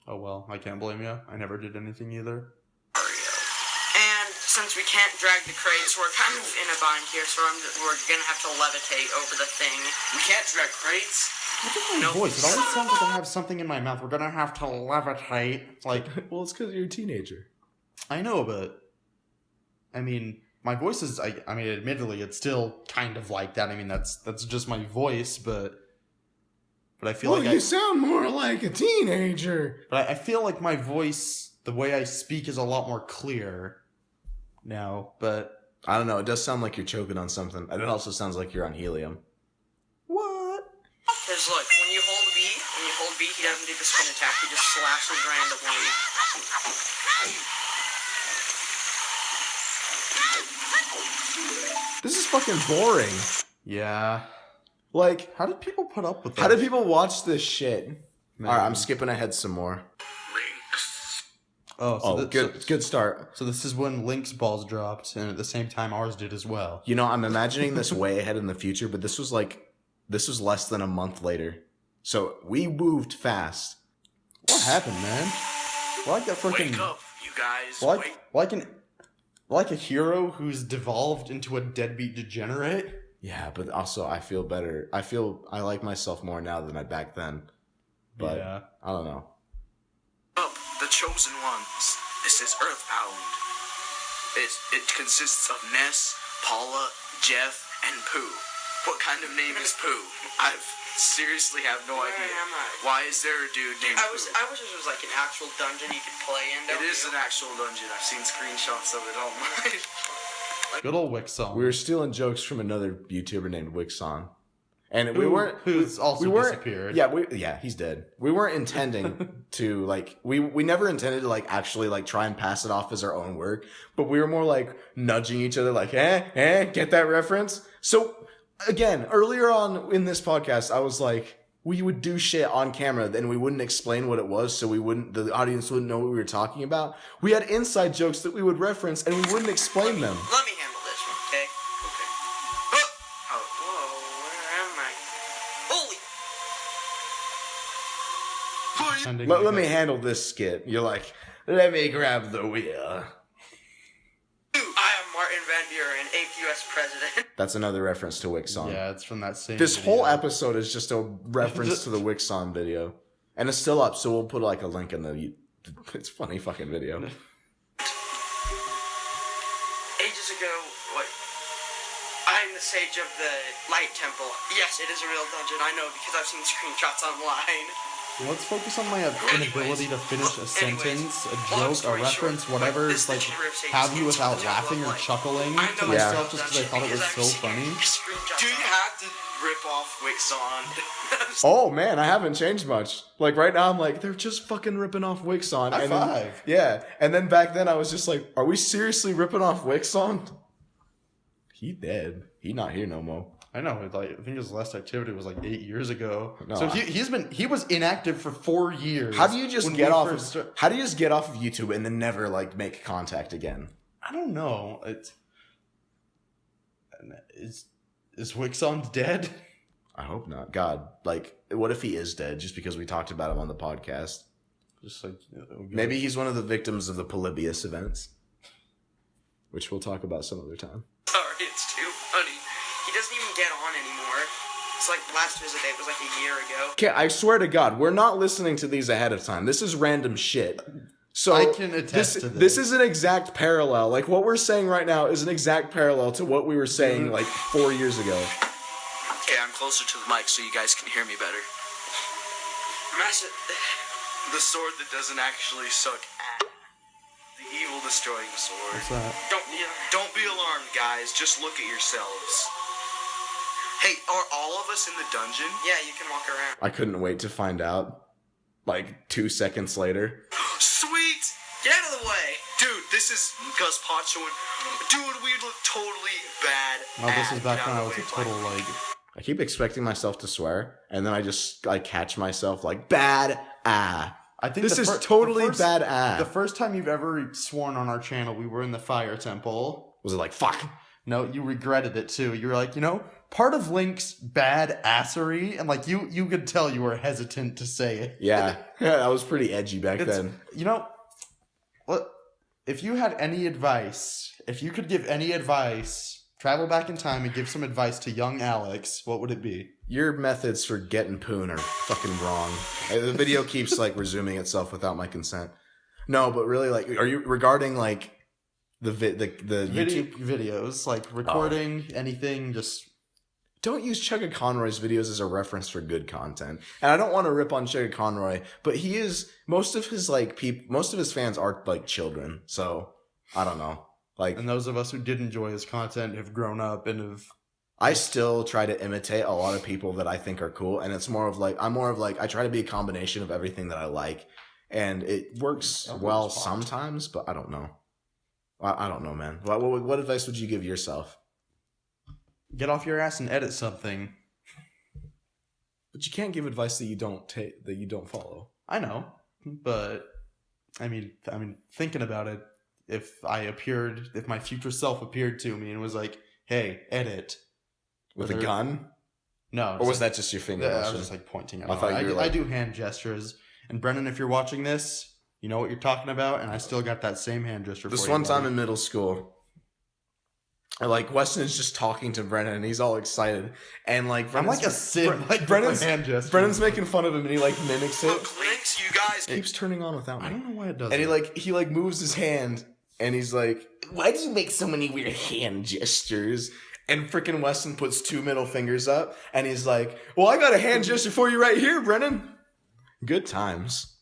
Oh well, I can't blame you. I never did anything either. And since we can't drag the crates, we're kind of in a bind here, so we're gonna have to levitate over the thing. We can't drag crates. My voice, it always sounds like I have something in my mouth. We're gonna have to levitate. Like, Well, it's because you're a teenager. I know, but I mean, my voice is. I mean, admittedly, it's still kind of like that. I mean, that's just my voice, but I feel like you sound more like a teenager. I feel like my voice, the way I speak, is a lot more clear now. But I don't know. It does sound like you're choking on something, and it also sounds like you're on helium. what? Because look, when you hold B, he doesn't do the spin attack, he just slashes randomly. This is fucking boring. Yeah. Like, How did people put up with that? how do people watch this shit? Man. All right, I'm skipping ahead some more. Oh, so Oh, good start. So this is when Link's balls dropped, and at the same time ours did as well. You know, I'm imagining this way ahead in the future, but this was less than a month later. So we moved fast. What happened, man? Like that freaking Wake up, you guys. like a hero who's devolved into a deadbeat degenerate. Yeah, but also I feel better. I like myself more now than I back then. But Yeah. I don't know. Up, the chosen ones. This is Earthbound. It consists of Ness, Paula, Jeff, and Pooh. What kind of name is Pooh? I seriously have no Where idea. am I? Why is there a dude named I Pooh? wish this was like an actual dungeon you could play in. It is an actual dungeon. I've seen screenshots of it online. Good old Wicksond. We were stealing jokes from another YouTuber named Wicksond. And we weren't who's also we weren't, disappeared. Yeah, he's dead. We weren't intending to like we never intended to like actually like try and pass it off as our own work, but we were more like nudging each other like, get that reference? So again, earlier on in this podcast, I was like, we would do shit on camera and we wouldn't explain what it was, so the audience wouldn't know what we were talking about. We had inside jokes that we would reference and we wouldn't explain them. Let me handle this one, okay? Okay. Oh, whoa, where am I? Holy! Ending Let like me that. handle this skit. You're like, let me grab the wheel. I am Martin Van Buren, 8th U.S. President. That's another reference to Wicksond. Yeah, it's from that same. This video. whole episode is just a reference to the Wicksond video. And it's still up, so we'll put like a link in the... It's a funny fucking video. Ages ago, I'm the sage of the Light Temple. Yes, it is a real dungeon, I know, because I've seen screenshots online. Let's focus on my inability to finish a sentence, a joke, a reference, whatever. It's like have you without laughing or chuckling to myself just because I thought it was so funny. Do you have to rip off Wicksond? Oh man, I haven't changed much. Like right now I'm like, they're just fucking ripping off Wicksond. High And then- five. Yeah. And then back then I was just like, are we seriously ripping off Wicksond? He dead. He not here no more. I know. Like I think his last activity was like 8 years ago. No, So he was inactive for 4 years. How do you just when get we off first of, how do you just get off of YouTube and then never like make contact again? I don't know. Is Wicksond dead? I hope not. God, like, what if he is dead just because we talked about him on the podcast? Just like Maybe he's one of the victims of the Polybius events, which we'll talk about some other time. Sorry, it's too funny. He doesn't even get on anymore. It's like last visit date was like a year ago. Okay, I swear to God, we're not listening to these ahead of time. This is random shit. So I can attest to This is an exact parallel. Like what we're saying right now is an exact parallel to what we were saying like 4 years ago. Okay, I'm closer to the mic so you guys can hear me better. The sword that doesn't actually suck ass. The evil destroying sword. What's that? Don't be alarmed, guys. Just look at yourselves. Hey, are all of us in the dungeon? Yeah, you can walk around. I couldn't wait to find out. Like 2 seconds later. Sweet! Get out of the way. Dude, this is Gus Pacho. Dude, we look totally bad. Oh, this is back when I was a total, like... I keep expecting myself to swear, and then I just like catch myself like bad I think This is totally bad The first time you've ever sworn on our channel, we were in the fire temple. Was it like fuck? No, you regretted it too. You were like, part of Link's bad assery, and like you could tell you were hesitant to say it. Yeah, I was pretty edgy back then. What if you had any advice? If you could give any advice, travel back in time and give some advice to young Alex, what would it be? Your methods for getting poon are fucking wrong. The video keeps like resuming itself without my consent. No, but really, like, are you regarding like the YouTube videos, like recording anything? Just don't use Chugga Conroy's videos as a reference for good content. And I don't want to rip on Chugga Conroy, but he is most of his fans are like children. So I don't know. Like, and those of us who did enjoy his content have grown up and have. I still try to imitate a lot of people that I think are cool, and it's more of like I try to be a combination of everything that I like, and it works well sometimes, but I don't know. I don't know, man. What advice would you give yourself? Get off your ass and edit something. But you can't give advice that you don't follow. I know, but I mean, thinking about it, if my future self appeared to me and was like, "Hey, edit." With a gun? No. Or was that just your finger motion? I was just like pointing at it. I do hand gestures. And Brennan, if you're watching this, you know what you're talking about, and I still got that same hand gesture for you. This one time in middle school, like Weston is just talking to Brennan and he's all excited. And like I'm like a sim, like Brennan's hand gesture. Brennan's making fun of him and he like mimics it. Look, Links, you guys. It keeps turning on without me. I don't know why it does. And he moves his hand and he's like, "Why do you make so many weird hand gestures?" And freaking Weston puts 2 middle fingers up, and he's like, "Well, I got a hand gesture for you right here, Brennan." Good times.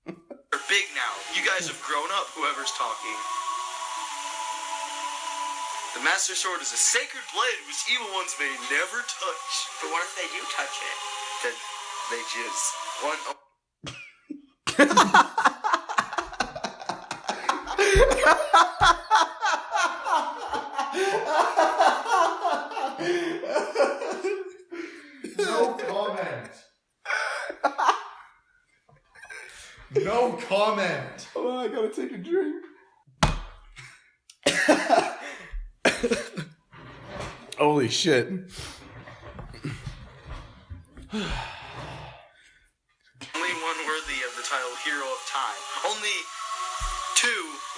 You're big now. You guys have grown up, whoever's talking. The Master Sword is a sacred blade which evil ones may never touch. But what if they do touch it? Then they No comment. No comment. Hold on, I gotta take a drink. Holy shit. Only one worthy of the title Hero of Time. Only 2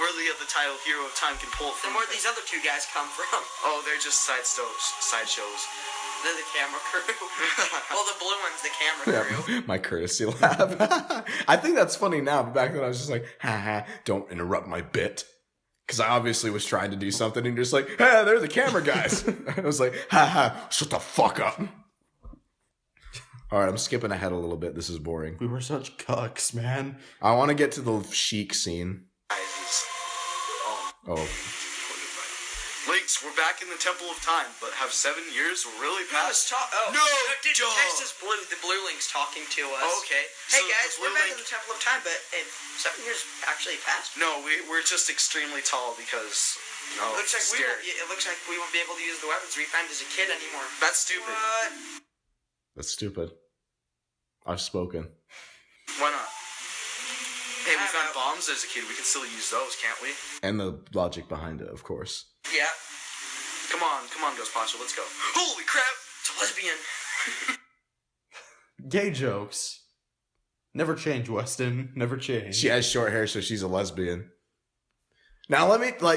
worthy of the title Hero of Time can pull from. And where'd these other 2 guys come from? Oh, they're just sideshows. They're the camera crew. Well, the blue one's the camera crew. Yeah, my courtesy laugh. I think that's funny now, but back then I was just like, "Ha, don't interrupt my bit." Because I obviously was trying to do something and you're just like, "Hey, they're the camera guys." I was like, "Ha, shut the fuck up." All right, I'm skipping ahead a little bit. This is boring. We were such cucks, man. I want to get to the chic scene. Oh. Links, we're back in the Temple of Time, but have 7 years really passed? No, Text is blue. The blue link's talking to us. Oh, okay. Hey So guys, the we're blue back link- in the Temple of Time, but 7 years actually passed. No, we're just extremely tall because. No, It looks like we won't be able to use the weapons we found as a kid anymore. That's stupid. What? That's stupid. I've spoken. Why not? Hey, we found bombs as a kid. We can still use those, can't we? And the logic behind it, of course. Yeah. Come on, Ghost Pasha, let's go. Holy crap! It's a lesbian. Gay jokes. Never change, Weston. Never change. She has short hair, so she's a lesbian. Now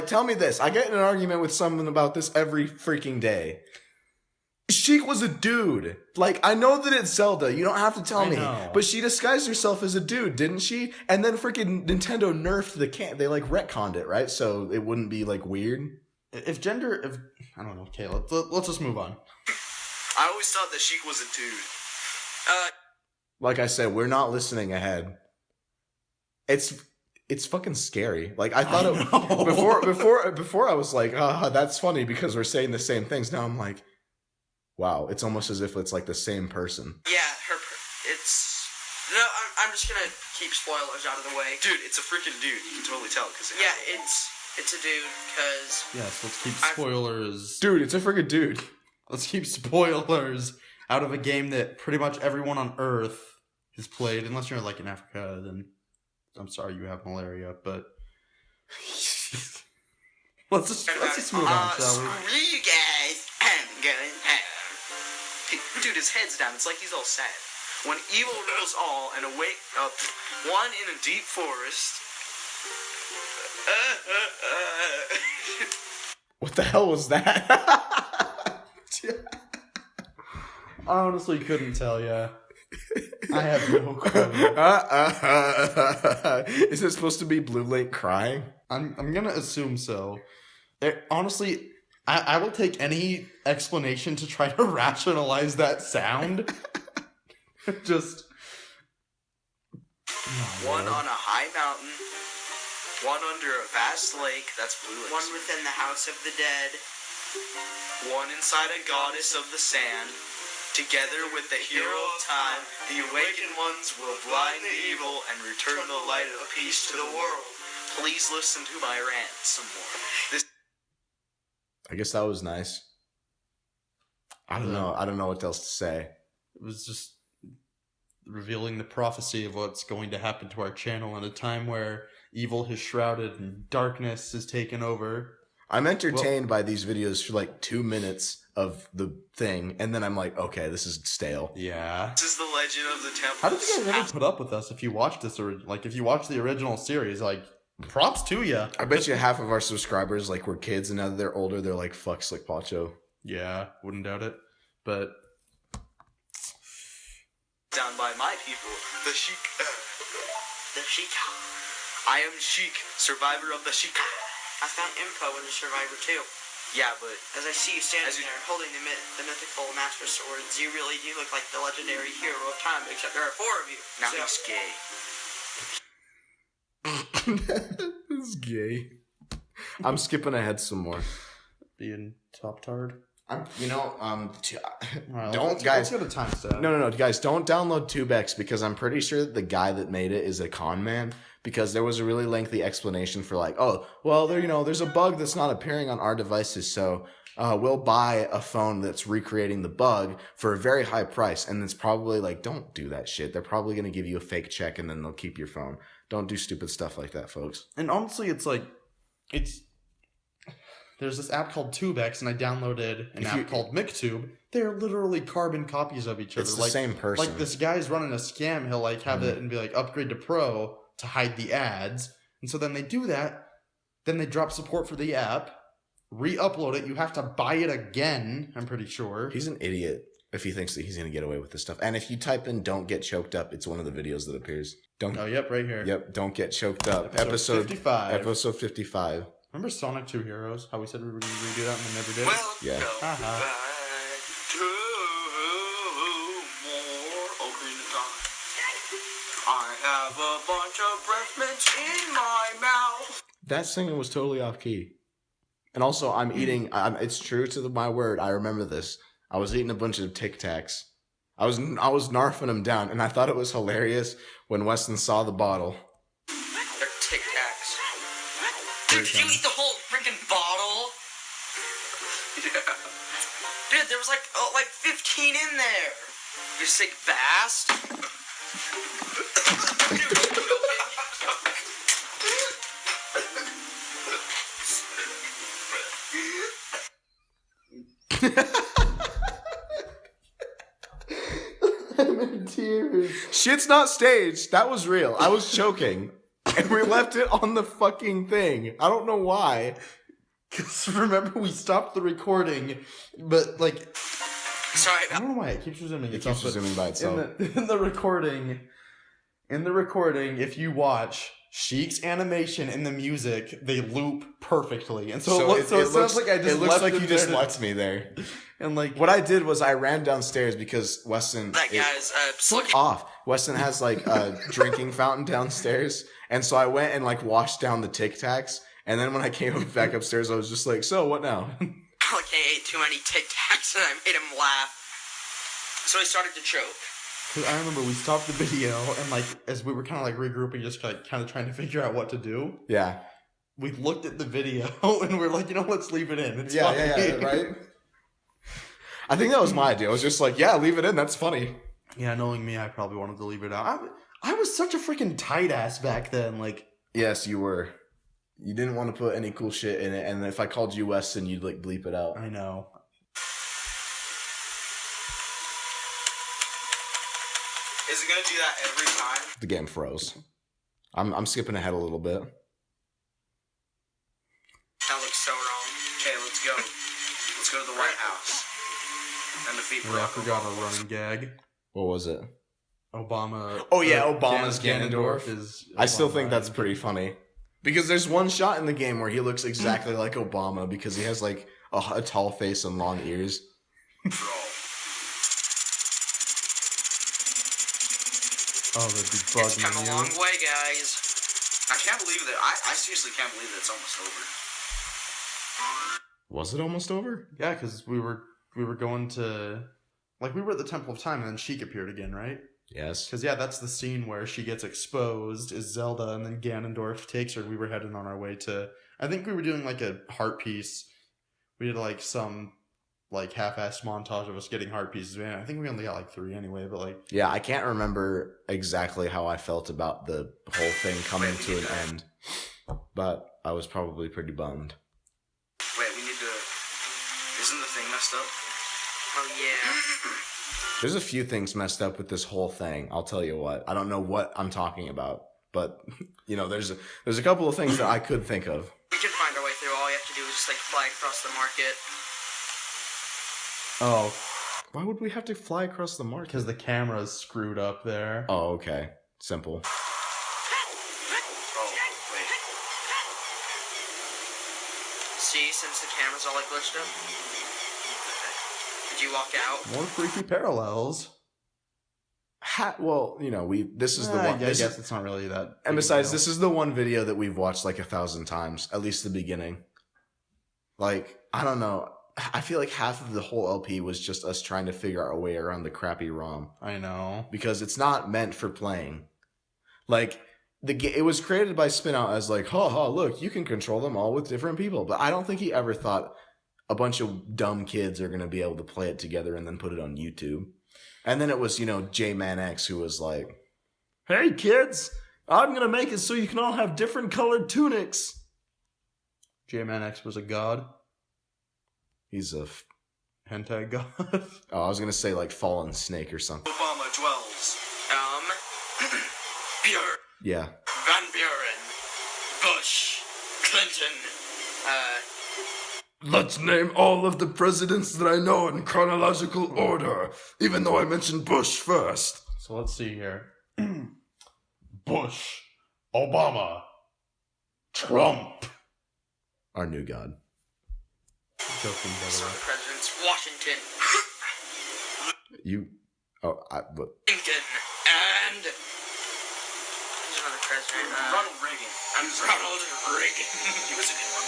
tell me this. I get in an argument with someone about this every freaking day. Sheik was a dude. Like, I know that it's Zelda. You don't have to tell me. know. But she disguised herself as a dude, didn't she? And then freaking Nintendo nerfed they like retconned it, right? So it wouldn't be like weird. I don't know. Okay, let's just move on. I always thought that Sheik was a dude. Like I said, we're not listening ahead. It's fucking scary. Like I thought before I was like, that's funny because we're saying the same things. Now I'm like, wow, it's almost as if it's like the same person. Yeah, it's No, I'm just gonna keep spoilers out of the way. Dude, it's a freaking dude. You can totally tell because Yeah, it's a dude, because... Yes, let's keep spoilers. Dude, it's a freaking dude. Let's keep spoilers out of a game that pretty much everyone on Earth has played. Unless you're like in Africa, then I'm sorry you have malaria, but let's just move on, shall we? Screw you guys. I'm going home. dude, his head's down. It's like he's all sad. When evil rules all and awake up, one in a deep forest. What the hell was that? I honestly couldn't tell ya. I have no clue. Is it supposed to be Blue Link crying? I'm gonna assume so. Honestly, I will take any explanation to try to rationalize that sound. Just One on a high mountain, one under a vast lake, that's Blue Lake. One within the house of the dead. One inside a goddess of the sand. Together with the hero of time, the awakened ones will blind the evil and return the light of peace to the world. Please listen to my rant some more. I guess that was nice. I don't know. I don't know what else to say. it was just revealing the prophecy of what's going to happen to our channel in a time where evil has shrouded and darkness is taken over. I'm entertained by these videos for like 2 minutes of the thing, and then I'm like, okay, this is stale. Yeah. This is the legend of the temple. How did you guys ever put up with us if you watched this, or like if you watched the original series? Like, props to you. I bet you half of our subscribers like were kids, and now that they're older, they're like, fuck SlickpachoCast. Yeah, wouldn't doubt it. But Down by my people, the Sheik. The Sheik. I am Sheik, survivor of the Sheik. I found info in the Survivor too. Yeah, but As I see you standing As you- there holding the mythical Master Swords, you really do look like the legendary hero of time, except there are 4 of you. now So- he's gay. This is gay. I'm skipping ahead some more. being top tard. Don't, guys. Let's go to timestamp. No, guys, don't download Tubex because I'm pretty sure the guy that made it is a con man. Because there was a really lengthy explanation for like, oh, well, there's a bug that's not appearing on our devices, so we'll buy a phone that's recreating the bug for a very high price, and it's probably like, don't do that shit. They're probably gonna give you a fake check and then they'll keep your phone. Don't do stupid stuff like that, folks. And honestly, there's this app called Tubex, and I downloaded an app called MicTube. They're literally carbon copies of each other. It's the same person. Like, this guy's running a scam. He'll like have it and be like, upgrade to Pro to hide the ads. And so then they do that. Then they drop support for the app, re-upload it. You have to buy it again, I'm pretty sure. He's an idiot if he thinks that he's gonna get away with this stuff. And if you type in "don't get choked up," it's one of the videos that appears. Oh, yep, right here. Yep, don't get choked up. Episode 55. Episode 55. Remember Sonic 2 Heroes? How we said we were going to redo that and we never did? Well, Yeah. Uh-huh. back to more Ocarina of Time. I have a bunch of breath mints in my mouth. That singing was totally off key. And also, I'm eating. It's true to my word. I remember this. I was eating a bunch of Tic Tacs. I was narfing them down, and I thought it was hilarious when Weston saw the bottle. They're Tic Tacs. Dude, did you eat the whole freaking bottle? Yeah. Dude, there was like 15 in there. You're sick fast. I'm in tears. Shit's not staged. That was real. I was choking. And we left it on the fucking thing. I don't know why. Because remember, we stopped the recording, but like, Sorry, I don't know why it keeps resuming It itself. keeps resuming by itself. In the recording, if you watch Sheik's animation and the music, they loop perfectly, and so it sounds like I just it looks left like it you just there left me there. and like What I did was I ran downstairs because Weston... that guy's Fuck off. Weston has like a drinking fountain downstairs, and so I went and like washed down the Tic Tacs, and then when I came back upstairs, I was just like, so what now? like I ate too many Tic Tacs and I made him laugh. So he started to choke. 'Cause I remember we stopped the video and like as we were kind of like regrouping, just like kind of trying to figure out what to do. Yeah. We looked at the video and we're like, let's leave it in. It's Yeah, funny. yeah, right? I think that was my idea. I was just like, yeah, leave it in. That's funny. Yeah, knowing me, I probably wanted to leave it out. I was such a freaking tight ass back then. Like, Yes, you were. You didn't want to put any cool shit in it, and if I called you Weston, you'd like bleep it out. I know. Is it gonna do that every time? The game froze. I'm skipping ahead a little bit. That looks so wrong. Okay, let's go. Let's go to the White House and defeat Yeah, I Barack forgot a Obama. running gag. What was it? Obama. Oh, yeah, Obama's Ganondorf. is. I still Obama think that's and- pretty funny. Because there's one shot in the game where he looks exactly like Obama because he has like a tall face and long ears. Oh, the It's debug come a menu. long way, guys. I can't believe that. I seriously can't believe that it's almost over. Was it almost over? Yeah, because we were going to, like, we were at the Temple of Time and then Sheik appeared again, right? Yes. Because yeah, that's the scene where she gets exposed is Zelda, and then Ganondorf takes her. We were heading on our way to. I think we were doing like a heart piece. We did like some like half-assed montage of us getting heart pieces. Man, I think we only got like 3 anyway, but like Yeah, I can't remember exactly how I felt about the whole thing coming to an end, but I was probably pretty bummed. Wait, we need to. Isn't the thing messed up? Oh yeah. There's a few things messed up with this whole thing. I'll tell you what. I don't know what I'm talking about, but there's a couple of things that I could think of. We can find our way through. All you have to do is just like fly across the market. oh, Why would we have to fly across the market? because the camera's screwed up there. Oh, okay. Simple. Oh, wait. See, since the camera's all like glitched up. Did you walk out? More freaky parallels. Well, this is the one. I This guess is, it's not really that. and big a besides, deal. this is the one video that we've watched like 1,000 times, at least the beginning. Like, I don't know. I feel like half of the whole LP was just us trying to figure out a way around the crappy ROM. I know. Because it's not meant for playing. Like, it was created by Spinout as like, look, you can control them all with different people. But I don't think he ever thought a bunch of dumb kids are going to be able to play it together and then put it on YouTube. And then it was, J-Man X who was like, hey kids, I'm going to make it so you can all have different colored tunics. J-Man X was a god. He's a... Hentai god. Oh, I was going to say like fallen snake or something. Obama dwells. Pure. Yeah. Van Buren. Bush. Clinton. Let's name all of the presidents that I know in chronological order, even though I mentioned Bush first. So let's see here. Bush, Obama, Trump. Our new god. Joking, by the Some way. of the presidents. Washington. But Lincoln. And... Who's another president? Ronald Reagan. Ronald Reagan. He was a good one.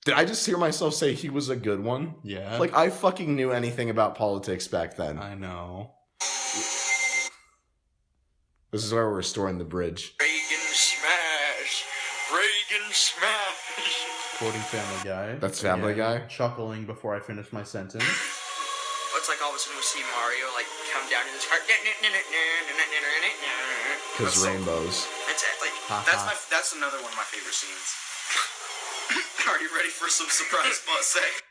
did I just hear myself say he was a good one? Yeah. Like, I fucking knew anything about politics back then. I know. This is where we're restoring the bridge. Reagan smash. Reagan smash. Quoting Family Guy. That's Family Again, Guy? Chuckling before I finish my sentence. It's like all of a sudden we see Mario like come down to this car. Because rainbows. That's it. Like That's another one of my favorite scenes. Are you ready for some surprise butt sex?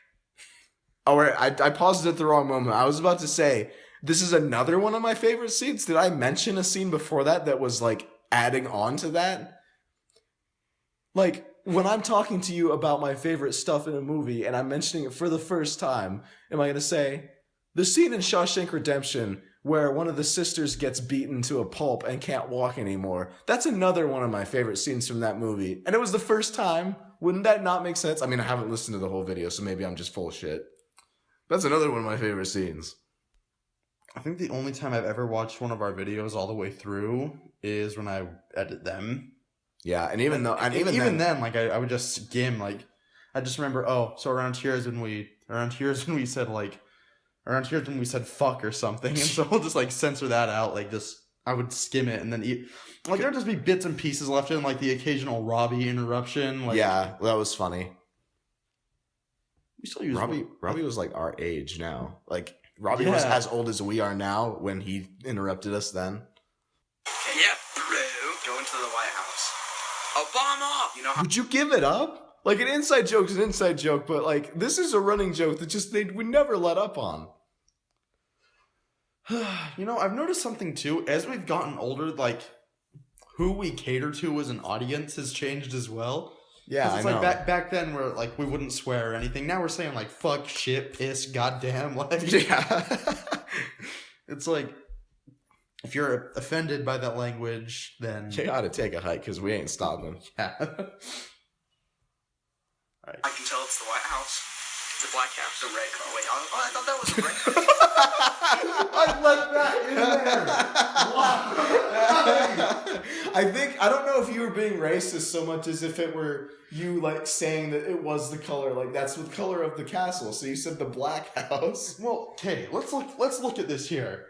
Oh, wait, I paused it at the wrong moment. I was about to say, this is another one of my favorite scenes. Did I mention a scene before that was, like, adding on to that? Like, when I'm talking to you about my favorite stuff in a movie and I'm mentioning it for the first time, am I going to say, the scene in Shawshank Redemption where one of the sisters gets beaten to a pulp and can't walk anymore, that's another one of my favorite scenes from that movie. And it was the first time. Wouldn't that not make sense? I mean, I haven't listened to the whole video, so maybe I'm just full of shit. That's another one of my favorite scenes. I think the only time I've ever watched one of our videos all the way through is when I edit them. Yeah, and even even then, like I would just skim. Like I just remember, so around here is when we said like around here's when we said fuck or something, and so we'll just like censor that out. Like just I would skim it and then eat. Like there'd just be bits and pieces left in, like the occasional Robbie interruption. Like, yeah, that was funny. We still use Robbie was like our age now. Like Robbie was as old as we are now when he interrupted us then. Yeah, bro. Go into the White House. Obama! You know how Would you give it up? Like an inside joke is an inside joke, but like this is a running joke that just they would never let up on. You know, I've noticed something too. As we've gotten older, like who we cater to as an audience has changed as well. Yeah, it's I like know. back then we're like we wouldn't swear or anything. Now we're saying like fuck, shit, piss, goddamn. Like Yeah. it's like if you're offended by that language, then You ought to take a hike because we ain't stopping. yeah. I can tell it's the White House. The Black House. The red car. Wait, I thought that was a red car. I left that in there. I don't know if you were being racist so much as if it were you like saying that it was the color, like that's the color of the castle. So you said the Black House. Well, okay, let's look at this here.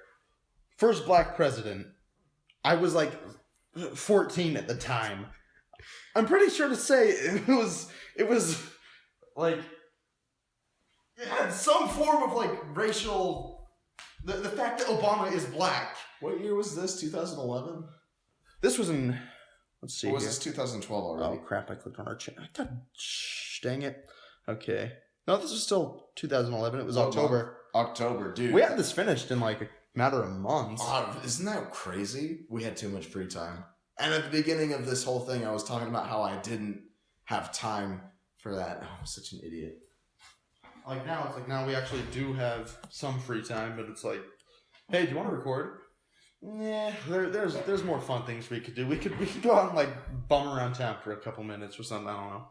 First black president. I was like 14 at the time. I'm pretty sure to say it was like it had some form of like racial. The fact that Obama is black. What year was this? 2011? This was in. Let's see. Or was here. this 2012 already? Oh crap! I clicked on our channel. God, dang it. Okay. No, this was still 2011. It was October. October, dude. We had this finished in like a matter of months. Isn't that crazy? We had too much free time. And at the beginning of this whole thing, I was talking about how I didn't have time for that. Oh, I'm such an idiot. Like now, it's like now we actually do have some free time, but it's like, hey, do you want to record? Yeah, there's more fun things we could do. We could go out and like bum around town for a couple minutes or something. I don't know.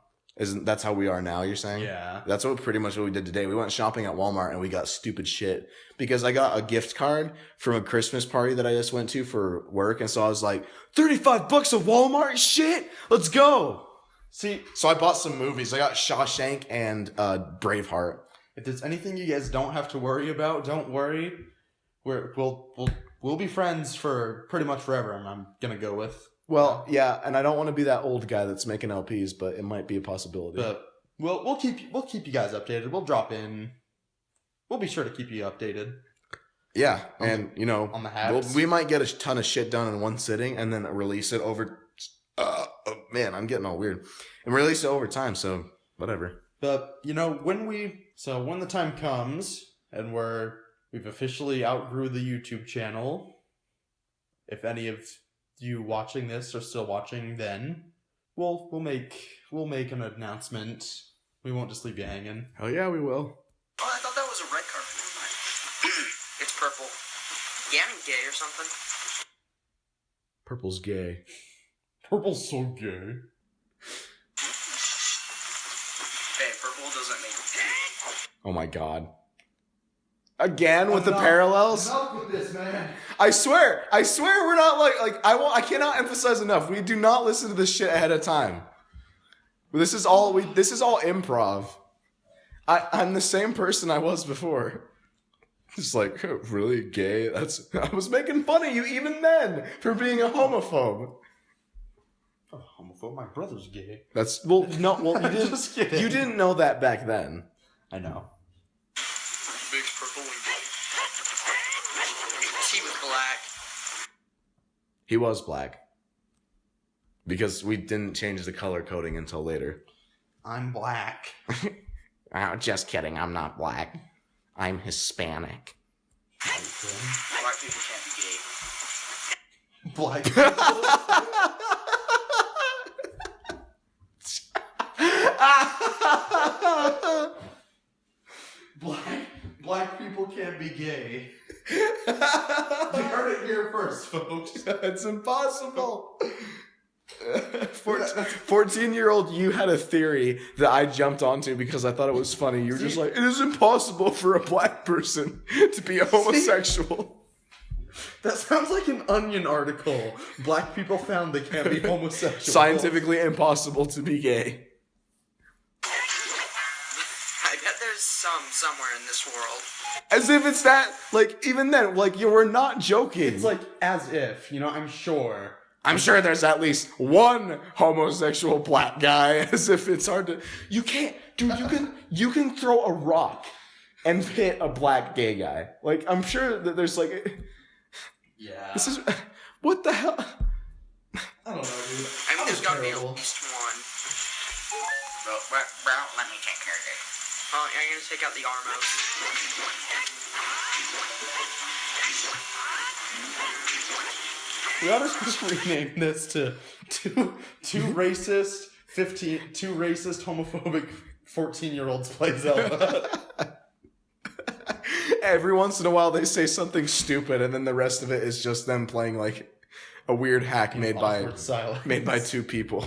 That's how we are now, you're saying? Yeah. That's pretty much what we did today. We went shopping at Walmart and we got stupid shit because I got a gift card from a Christmas party that I just went to for work. And so I was like, $35 of Walmart shit? Let's go. See, so I bought some movies. I got Shawshank and Braveheart. If there's anything you guys don't have to worry about, don't worry. We'll be friends for pretty much forever. I'm gonna go with. Well, yeah, and I don't want to be that old guy that's making LPs, but it might be a possibility. But we'll keep you guys updated. We'll drop in. We'll be sure to keep you updated. Yeah, and you know, on the hats. we might get a ton of shit done in one sitting, and then release it over. Man, I'm getting all weird. And release it over time, so whatever. But you know, when the time comes and we've officially outgrew the YouTube channel, if any of you watching this are still watching, then we'll make an announcement. We won't just leave you hanging. Hell yeah, we will. Oh, I thought that was a red car. It's purple. Yeah, I'm gay or something. Purple's gay. Purple's so gay. Hey, purple doesn't make it gay. Oh my god. Again with the parallels? Enough with this, man. I swear we're not I cannot emphasize enough. We do not listen to this shit ahead of time. This is all improv. I'm the same person I was before. Just like, really gay? I was making fun of you even then for being a homophobe. Oh, homophobe, my brother's gay. You didn't, Just kidding. you didn't know that back then. I know. Big's purple and gay. He was black. He was black. Because we didn't change the color coding until later. I'm black. Oh, just kidding, I'm not black. I'm Hispanic. Black people can't be gay. Black. Black people can't be gay. You heard it here first, folks. It's impossible. 14-year-old you had a theory that I jumped onto because I thought it was funny. You were just like, it is impossible for a black person to be a homosexual. That sounds like an Onion article. Black people found they can't be homosexual. Scientifically impossible to be gay. I bet there's some somewhere in this world. As if it's that, like, even then, like, you were not joking. It's like, as if, you know, I'm sure. I'm sure there's at least one homosexual black guy, as if it's hard to... You can't... Dude, you can throw a rock and hit a black gay guy. Like, I'm sure that there's, like... Yeah. This is... What the hell? I don't know, dude. I mean, there's gotta be at least one. Bro, let me take care of it. Oh, I'm gonna take out the Armos. We ought to just rename this to two racist homophobic 14-year-olds play Zelda. Every once in a while they say something stupid and then the rest of it is just them playing like a weird hack made by two people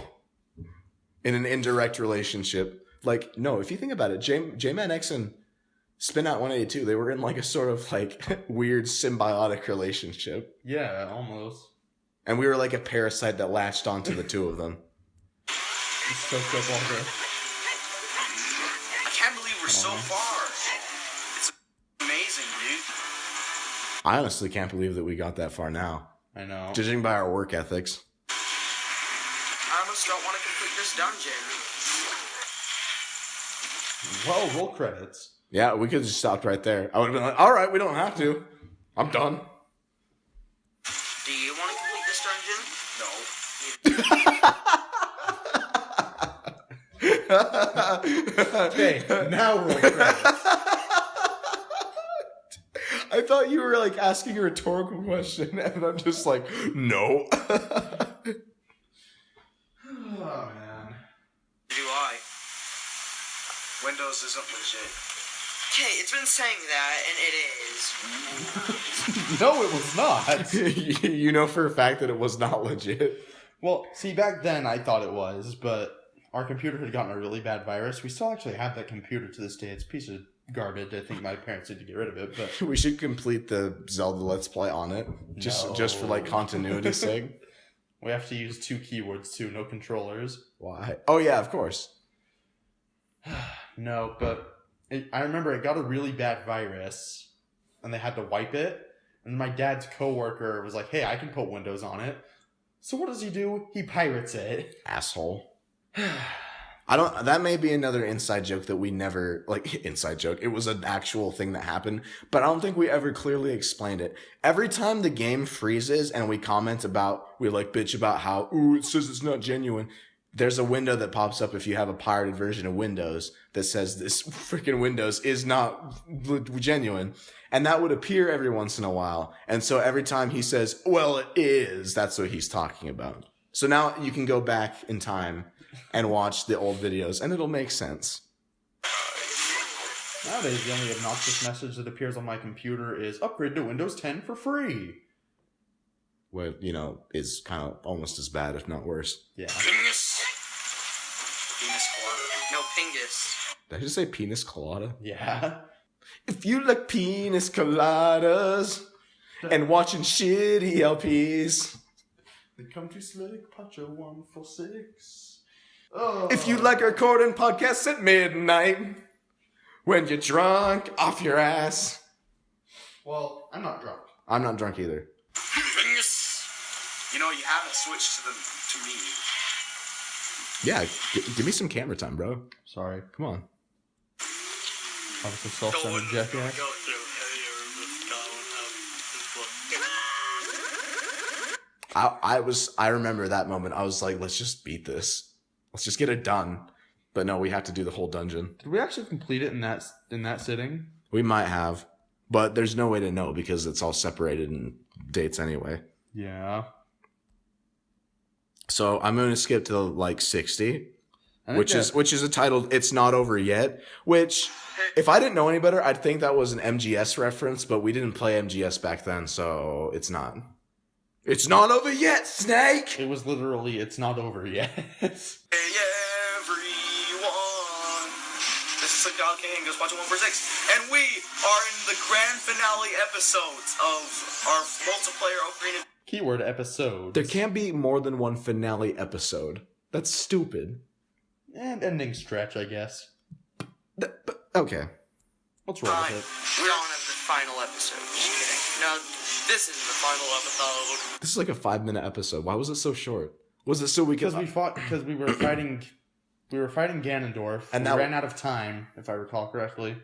in an indirect relationship. Like, no, if you think about it, J-Man X and Spin Out 182, they were in like a sort of like weird symbiotic relationship. Yeah, almost. And we were like a parasite that latched onto the two of them. Soaked up all the... I can't believe we're so far. It's amazing, dude. I honestly can't believe that we got that far now. I know. Judging by our work ethics. I almost don't want to complete this dungeon. Well, roll credits. Yeah, we could have just stopped right there. I would have been like, all right, we don't have to. I'm done. Do you want to complete this dungeon? No. Okay, now roll credits. I thought you were like asking a rhetorical question, and I'm just like, no. Oh, man. Do I? Windows isn't legit. Okay, it's been saying that, and it is. No, it was not. You know for a fact that it was not legit. Well, see, back then I thought it was, but our computer had gotten a really bad virus. We still actually have that computer to this day. It's a piece of garbage. I think my parents need to get rid of it, but... We should complete the Zelda Let's Play on it, just for like continuity's sake. We have to use 2 keywords too, no controllers. Why? Oh yeah, of course. No, but I remember it got a really bad virus, and they had to wipe it. And my dad's coworker was like, "Hey, I can put Windows on it." So what does he do? He pirates it. Asshole. That may be another inside joke that we never, like, inside joke. It was an actual thing that happened, but I don't think we ever clearly explained it. Every time the game freezes and we comment about, we like bitch about how, ooh, it says it's not genuine. There's a window that pops up if you have a pirated version of Windows that says this freaking Windows is not genuine. And that would appear every once in a while. And so every time he says, well, it is, that's what he's talking about. So now you can go back in time and watch the old videos, and it'll make sense. Nowadays, the only obnoxious message that appears on my computer is upgrade to Windows 10 for free. What, you know, is kind of almost as bad, if not worse. Yeah. Pingus. Penis colada. No, Pingus. Did I just say penis colada? Yeah. If you like penis coladas and watching shitty LPs. They come to SlickpachoCast 146. Oh. If you like recording podcasts at midnight when you're drunk off your ass. Well, I'm not drunk. I'm not drunk either. Pingus. You know, you haven't switched to me. Yeah, give me some camera time, bro. Sorry. Come on. Obviously self-centered jackass. I remember that moment. I was like, let's just beat this. Let's just get it done. But no, we have to do the whole dungeon. Did we actually complete it in that sitting? We might have, but there's no way to know because it's all separated in dates anyway. Yeah. So I'm going to skip to like 60, which that- is a title. It's Not Over Yet, which if I didn't know any better, I'd think that was an MGS reference, but we didn't play MGS back then, so it's not. It's not over yet, Snake! It was literally, it's not over yet. Hey everyone, this is SlickpachoCast, Gummi 146, and we are in the grand finale episodes of our multiplayer Ocarina. Keyword episode. There can't be more than one finale episode. That's stupid. And ending stretch, I guess. But, okay. Let's roll with it. We're on at the final episode. Just kidding. No, this isn't the final episode. This is like a 5-minute episode. Why was it so short? Was it so we could... Because we were fighting Ganondorf, and we ran out of time, if I recall correctly.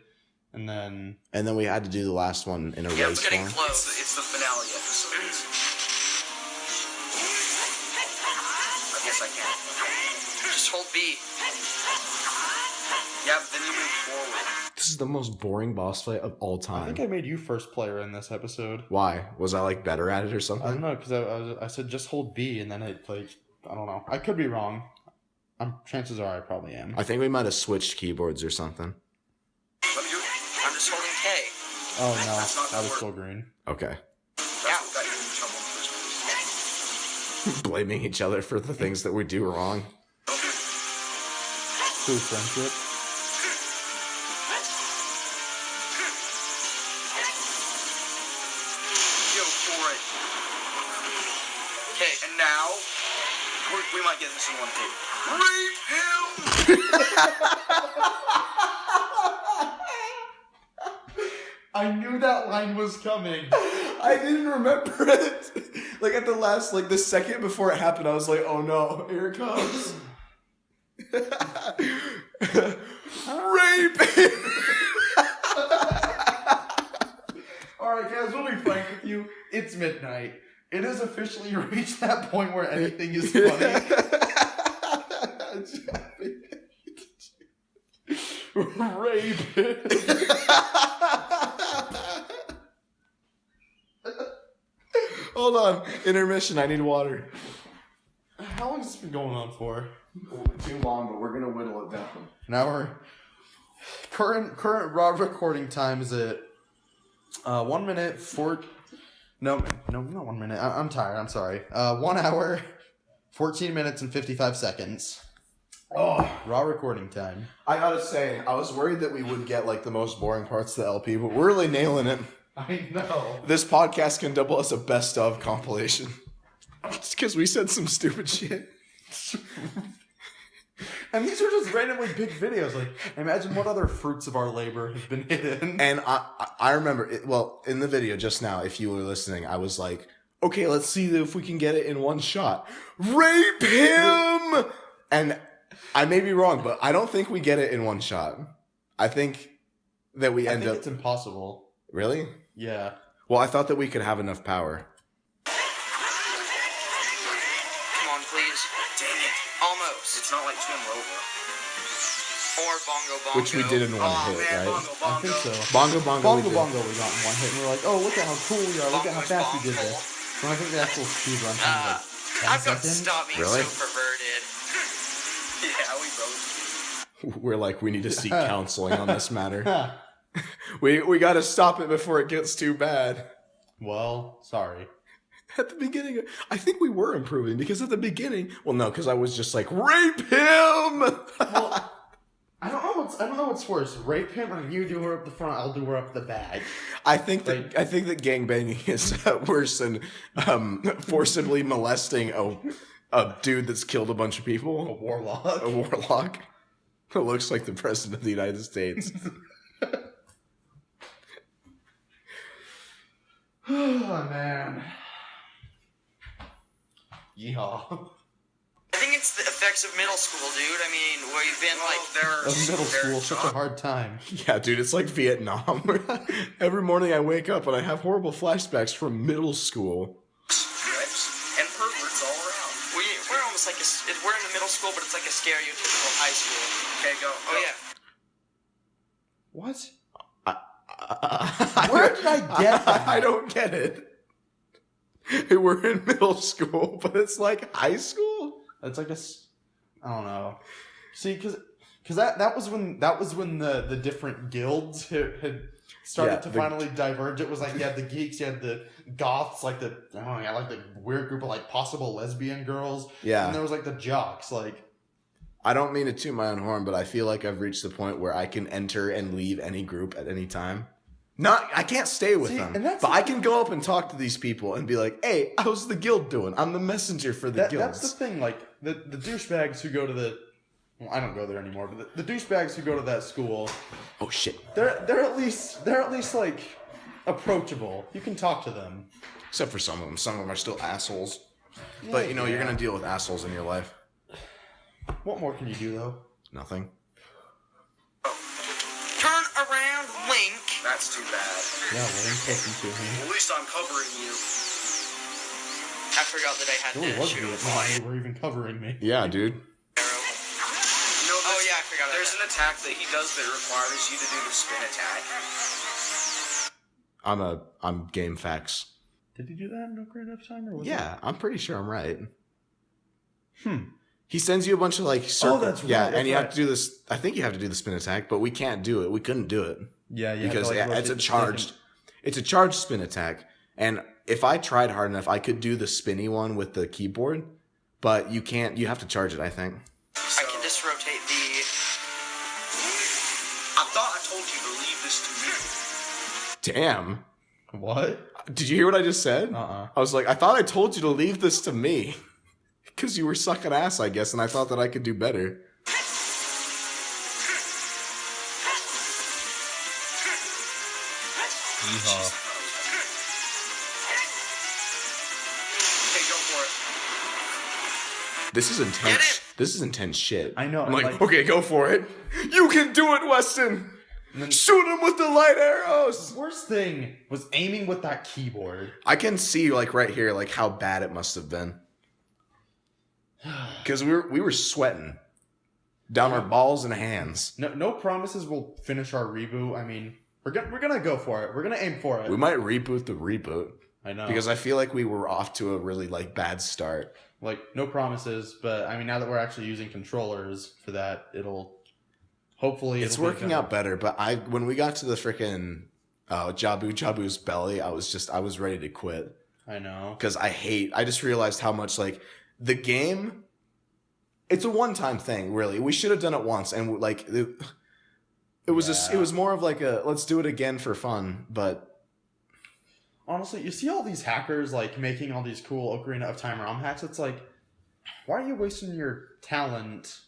And then we had to do the last one in a race it's getting form. close. It's the finale episode. I guess I can. Just hold B. Yeah, but then you move forward. This is the most boring boss fight of all I time. think I made you first player in this episode. Why? Was I like better at it or something? I don't know, because I said just hold B, and then it like I don't know. I could be wrong. Chances are I probably am. I think we might have switched keyboards or something. Let me do it. I'm just holding K. Oh no, That's not I was gonna still green. Okay. That's what got you in trouble in the first place. Blaming each other for the things that we do wrong. True friendship. Go for it. Okay. And now, we might get this in one take. Rape him! I knew that line was coming. I didn't remember it. Like at the last, like the second before it happened, I was like, oh no, here it comes. Rape! Alright guys, we'll be frank with you. It's midnight. It has officially reached that point where anything is funny. Rape. Hold on, intermission, I need water. How long has this been going on for? Too long, but we're gonna whittle it down. Now we're current raw recording time is at 1 minute not 1 minute. I'm tired. I'm sorry. 1 hour, 14 minutes and 55 seconds. Oh, Raw recording time. I gotta say, I was worried that we would get like the most boring parts of the LP, but we're really nailing it. I know. This podcast can double as a best of compilation. Just because we said some stupid shit. And these are just randomly big videos. Like, imagine what other fruits of our labor have been hidden. And I remember, in the video just now, if you were listening, I was like, okay, let's see if we can get it in one shot. Rape him! And I may be wrong, but I don't think we get it in one shot. I think that we end up... it's impossible. Really? Yeah. Well, I thought that we could have enough power. Come on, please. Dang it. Almost. It's not like Twin Rover. Or Bongo Bongo. Which we did in one Oh, hit, man, right? Bongo I Bongo. think so. Bongo Bongo. Bongo we did. Bongo we got in one hit, and we were like, oh, look at how cool we are. Look at how Bongo's fast we did bongo. this. When I think the actual speed run time is like 10 I've got to seconds. stop being Really? so perverted. Yeah, we both. We're like, we need to seek counseling on this matter. We got to stop it before it gets too bad. Well, sorry. At the beginning, I think we were improving because at the beginning, well, no, because I was just like, rape him. Well, I don't know what's worse. Rape him, or you do her up the front, I'll do her up the back. I think that gangbanging is worse than forcibly molesting a dude that's killed a bunch of A people. warlock. A warlock who looks like the president of the United States. Oh man. Yeehaw. I think it's the effects of middle school, dude. I mean, where you've been like... Of middle school, such a hard time. Yeah, dude, it's like Vietnam. Every morning I wake up and I have horrible flashbacks from middle school. And perverts all around. We're almost like we're in the middle school, but it's like a stereotypical high school. Okay, go. Oh, yeah. What? Where Where did I get that? I don't get it. We're in middle school, but it's like high school? It's like I don't know. See, because that was when the different guilds had started to finally diverge. It was like you had the geeks, you had the goths, like the weird group of like possible lesbian girls. Yeah. And there was like the jocks, like. I don't mean to toot my own horn, but I feel like I've reached the point where I can enter and leave any group at any time. I can't stay with them, but I can go up and talk to these people and be like, hey, how's the guild doing? I'm the messenger for the guild. That's the thing, like, the douchebags who go to the Well, I don't go there anymore, but the douchebags who go to that school, Oh shit. they're at least like approachable. You can talk to them. Except for some of them. Some of them are still assholes. But you know, you're gonna deal with assholes in your life. What more can you do though? Nothing. Turn around, Link. That's too bad. Yeah, Link's listening to him. At least I'm covering you. I forgot that I had It really to was shoot weird. a fly You were even covering me. Yeah, dude. arrow. You know, Oh yeah, I forgot about there's that. an attack that he does that requires you to do the spin attack. I'm game facts. Did he do that in Ocarina of Time? Or was Yeah, I'm pretty sure I'm right. He sends you a bunch of like circles. that's Yeah, right, and you that's have to do this. I think you have to do the spin attack, but we can't do it. We couldn't do it Yeah, because it's a charged. It's a charged spin attack, and if I tried hard enough, I could do the spinny one with the keyboard, but you can't. You have to charge it. I think. I can just rotate the. I thought I told you to leave this to me. Damn. What? Did you hear what I just said? Uh-uh. I was like, I thought I told you to leave this to me. Because you were sucking ass, I guess, and I thought that I could do better. Okay, go for it. This is intense. This is intense shit. I know, I'm like, like- okay, go for it. You can do it, Weston. Shoot him with the light arrows. Worst thing was aiming with that keyboard. I can see, like, right here, like, how bad it must have been. Because we were sweating down our balls and hands. No promises we'll finish our reboot. I mean, we're gonna go for it. We're gonna aim for it. We might reboot the reboot. I know. Because I feel like we were off to a really, like, bad start. Like, no promises, but I mean, now that we're actually using controllers for that, hopefully It's it'll be working better. out better, but when we got to the freaking Jabu's belly, I was ready to quit. I know. Because I just realized how much, like, the game, it's a one-time thing, really. We should have done it once, and, like, it was more of like a, let's do it again for fun, but... Honestly, you see all these hackers, like, making all these cool Ocarina of Time ROM hacks, it's like, why are you wasting your talent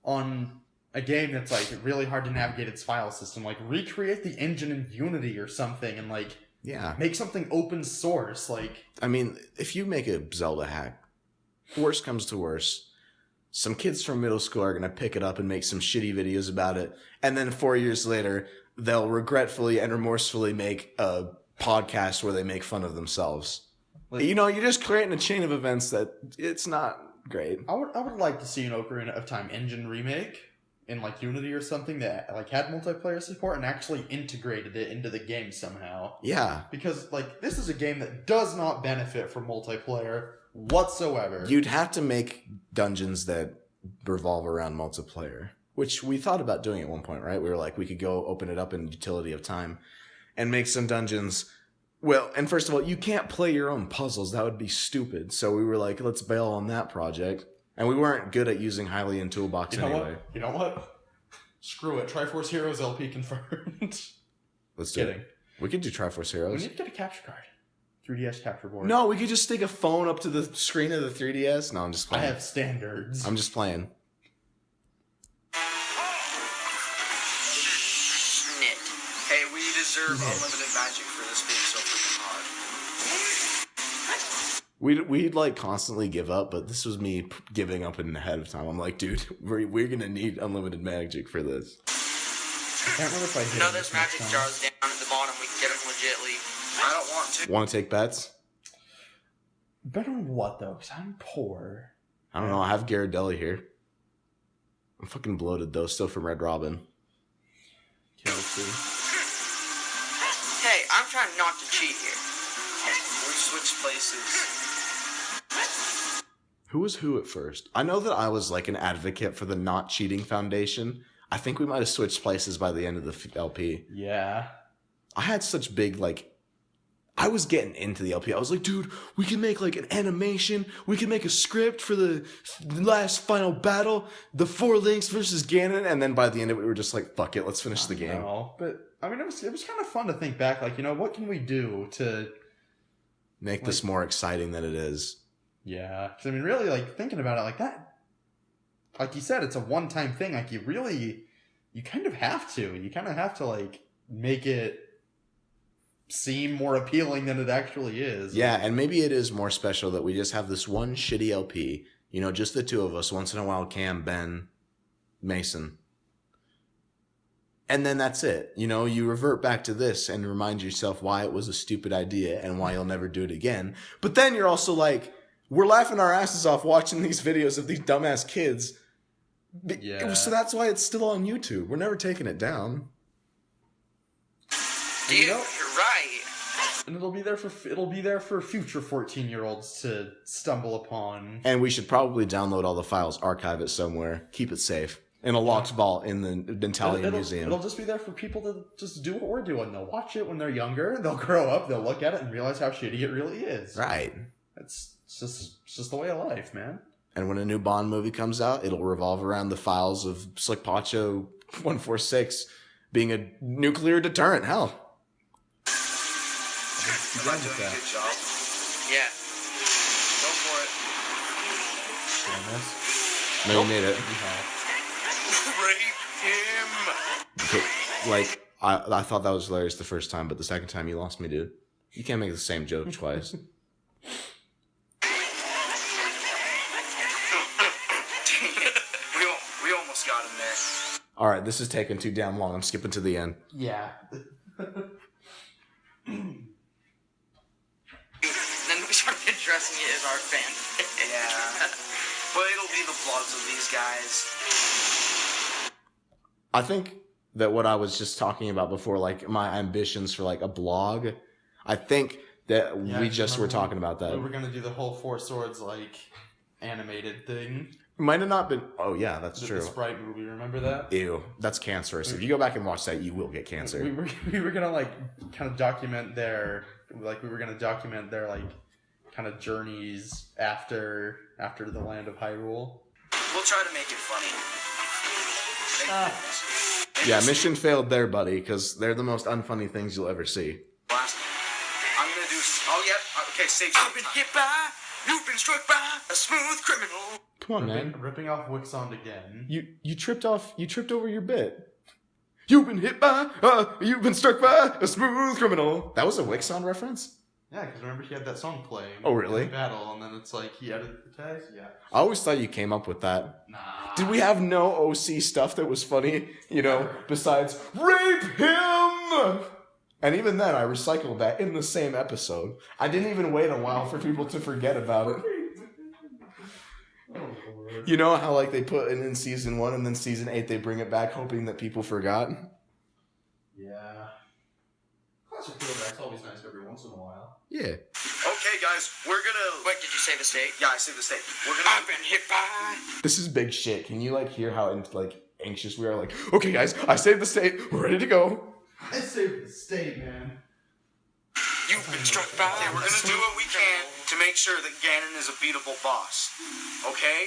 on a game that's, like, really hard to navigate its file system? Like, recreate the engine in Unity or something, and, like, Yeah. make something open source, like... I mean, if you make a Zelda hack, worst comes to worst, some kids from middle school are going to pick it up and make some shitty videos about it, and then 4 years later, they'll regretfully and remorsefully make a podcast where they make fun of themselves. Like, You know, you're just creating a chain of events that it's not great. I would like to see an Ocarina of Time engine remake in, like, Unity or something that, like, had multiplayer support and actually integrated it into the game somehow. Yeah. Because, like, this is a game that does not benefit from multiplayer whatsoever. You'd have to make dungeons that revolve around multiplayer, which we thought about doing at one point, right? We were like, we could go open it up in Utility of Time and make some dungeons. Well, and first of all, you can't play your own puzzles. That would be stupid. So we were like, let's bail on that project. And we weren't good at using Hylian Toolbox You know anyway. what? You know what? Screw it. Triforce Heroes LP confirmed. Let's do Kidding. it. We could do Triforce We Heroes. need to get a capture card. 3DS capture board. No, we could just stick a phone up to the screen of the 3DS. No, I'm just I playing. have standards. I'm just playing. Snit. Hey, we deserve unlimited magic for this being so freaking hard. We'd like constantly give up, but this was me giving up ahead of time. I'm like, dude, we're gonna need unlimited magic for this. I can't remember if I did. No, it there's this next magic time. jars down at the bottom. We can get them legitly. I don't want to. Want to take bets? Better on what, though? Because I'm poor. I don't know. I have Ghirardelli here. I'm fucking bloated though, still from Red Robin. Okay, let's see. Hey, I'm trying not to cheat here. We switched places. Who was who at first? I know that I was like an advocate for the Not Cheating Foundation. I think we might have switched places by the end of the LP. Yeah. I had such big, like, I was getting into the LP. I was like, dude, we can make like an animation. We can make a script for the last final battle, the 4 Links versus Ganon. And then by the end of it, we were just like, fuck it, let's finish the game. No, but I mean, it was kind of fun to think back. Like, you know, what can we do to? Make this more exciting than it is. Yeah, because I mean, really, like thinking about it like that. like you said, it's a one-time thing. Like, you kind of have to. You kind of have to, like, make it seem more appealing than it actually is. Yeah, and maybe it is more special that we just have this one shitty LP. You know, just the two of us. Once in a while, Cam, Ben, Mason. And then that's it. You know, you revert back to this and remind yourself why it was a stupid idea and why you'll never do it again. But then you're also like, we're laughing our asses off watching these videos of these dumbass kids. Yeah. So that's why it's still on YouTube. We're never taking it down. Dude, You you're know- right. And it'll be there for future 14-year-olds to stumble upon. And we should probably download all the files, archive it somewhere, keep it safe. In a locked vault in the Italian Museum. It'll just be there for people to just do what we're doing. They'll watch it when they're younger. They'll grow up. They'll look at it and realize how shitty it really is. Right. It's just the way of life, man. And when a new Bond movie comes out, it'll revolve around the files of SlickpachoCast 146 being a nuclear deterrent. Hell. Am I doing a good job? Yeah. Go for it. No, you made it. Rape him. Okay, like, I thought that was hilarious the first time, but the second time you lost me, dude. You can't make the same joke twice. We almost got him there. All right, this is taking too damn long. I'm skipping to the end. Yeah. Then we started addressing it as our fan. Yeah. But it'll be the vlogs of these guys. I think that what I was just talking about before, like my ambitions for like a blog, I think that Yeah, we I just were remember talking about that. We were gonna do the whole Four Swords like animated thing. Might have not been. Oh yeah, that's The true. Sprite movie, remember that? Ew, that's cancerous. If you go back and watch that, you will get cancer. We were gonna like kind of document their like kind of journeys after the land of Hyrule. We'll try to make it funny. Yeah, mission failed there, buddy, because they're the most unfunny things you'll ever see. Last, I'm gonna do. Oh yeah. Okay, save. I've been hit by, you've been struck by a smooth criminal. Come on, man. Ripping off Wicksond again. You tripped over your bit. You've been hit by, you've been struck by a smooth criminal. That was a Wicksond reference? Yeah, because remember he had that song playing. Oh, really? In the battle, and then it's like he edited the tags. Yeah. I always thought you came up with that. Nah. Did we have no OC stuff that was funny, you know, besides rape him? And even then, I recycled that in the same episode. I didn't even wait a while for people to forget about it. You know how, like, they put it in season 1 and then season 8 they bring it back hoping that people forgot? Yeah. Classic throwback's always nice every once in a while. Yeah. Okay, guys, we're gonna. Wait, did you say the state? Yeah, I saved the state. We're gonna. I've been hit by. This is big shit. Can you, like, hear how, like, anxious we are? Like, okay, guys, I saved the state. We're ready to go. I saved the state, man. You've been struck by. Okay, we're gonna do what we can to make sure that Ganon is a beatable boss. Okay?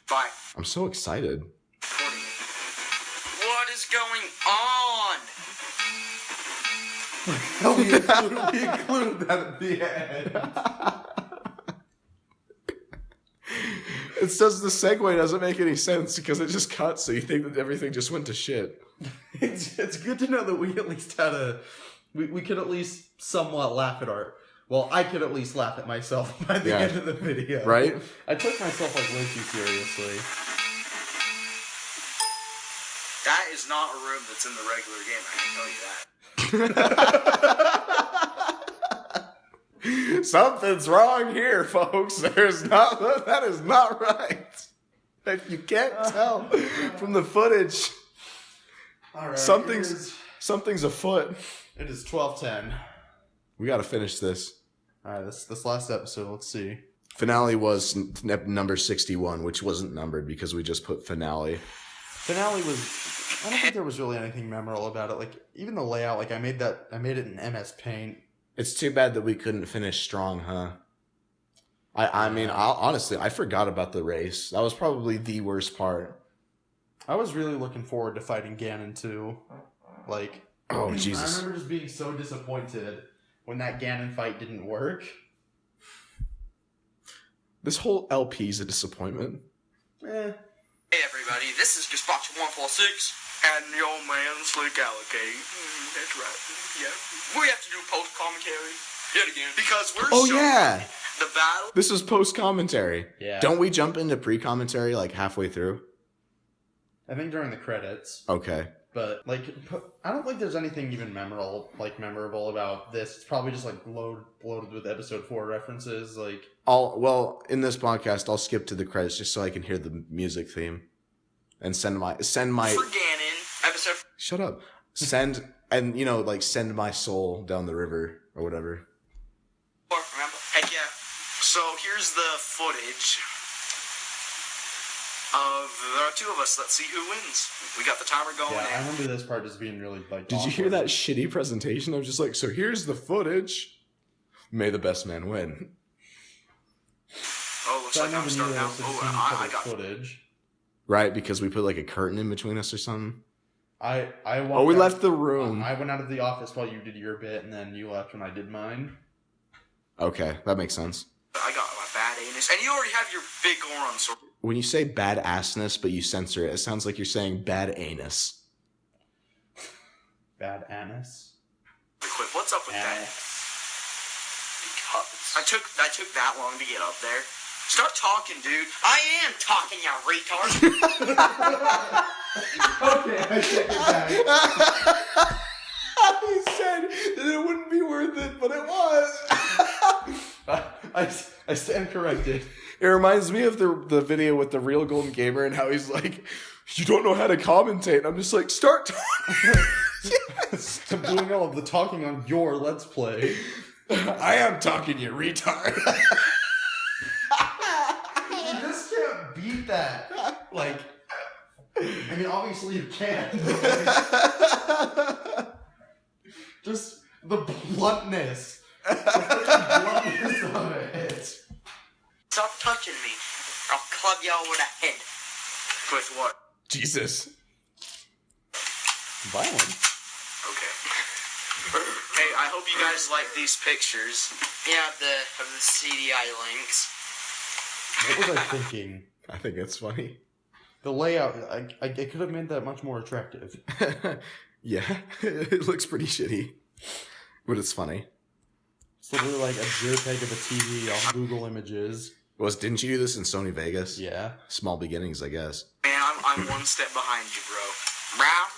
Bye. I'm so excited. What is going on? we included that at the end. It says the segue doesn't make any sense because it just cuts, so you think that everything just went to shit. It's good to know that we at least had we could at least somewhat laugh at our. Well, I could at least laugh at myself by the end of the video. Right? I took myself like way too seriously. That is not a room that's in the regular game, I can tell you that. Something's wrong here, folks. That is not right. If you can't tell from the footage, All right, something's afoot. It is 12:10. We got to finish this. All right, this last episode. Let's see. Finale was number 61, which wasn't numbered because we just put finale. Finale was. I don't think there was really anything memorable about it. Like even the layout. Like I made it in MS Paint. It's too bad that we couldn't finish strong, huh? I mean, honestly, I forgot about the race. That was probably the worst part. I was really looking forward to fighting Ganon too. Like, oh Jesus! I remember just being so disappointed when that Ganon fight didn't work. This whole LP is a disappointment. Hey everybody, this is Gazpacho 146 and your man SlickpachoCast. That's right. Yeah. We have to do post commentary yet again because we're yeah. the battle. This is post-commentary. Yeah. Don't we jump into pre-commentary like halfway through? I think during the credits. Okay. But like, I don't think there's anything even memorable about this. It's probably just like loaded with episode 4 references. Like, In this podcast, I'll skip to the credits just so I can hear the music theme, and send my For Ganon, episode. shut up. Send my soul down the river or whatever. 4, remember? Heck yeah. So here's the footage of the two of us. Let's see who wins. We got the timer going. yeah, I remember this part just being really like. Did you hear awkward. that shitty presentation? I was just like, so here's the footage. May the best man win. Oh, looks So I like I'm never knew starting there out. was Oh, such I public got. footage. Right, because we put like a curtain in between us or something. I walked Oh, we out- left the room. I went out of the office while you did your bit, and then you left when I did mine. Okay, that makes sense. I got my bad anus, and you already have your big oran. So When you say bad assness, but you censor it, it sounds like you're saying bad anus. Bad anus. quick, what's up with that? Anus. Because I took that long to get up there. Start talking, dude. I am talking, you retard. Okay, I take it back. He said that it wouldn't be worth it, but it was. I stand corrected. It reminds me of the video with the real Golden Gamer and how he's like, you don't know how to commentate. And I'm just like, start talking. I'm doing all of the talking on your Let's Play. I am talking, you retard. You just can't beat that. Like, I mean, obviously you can. Just the bluntness. The freaking bluntness of it. Stop touching me. I'll club you over the head. With what? Jesus. Violent. Okay. Hey, I hope you guys like these pictures. Yeah, of the CDI links. What was I thinking? I think it's funny. The layout, I could have made that much more attractive. Yeah, it looks pretty shitty. But it's funny. It's literally like a JPEG of a TV off Google Images. Didn't you do this in Sony Vegas? Yeah. Small beginnings, I guess. Man, I'm one step behind you, bro.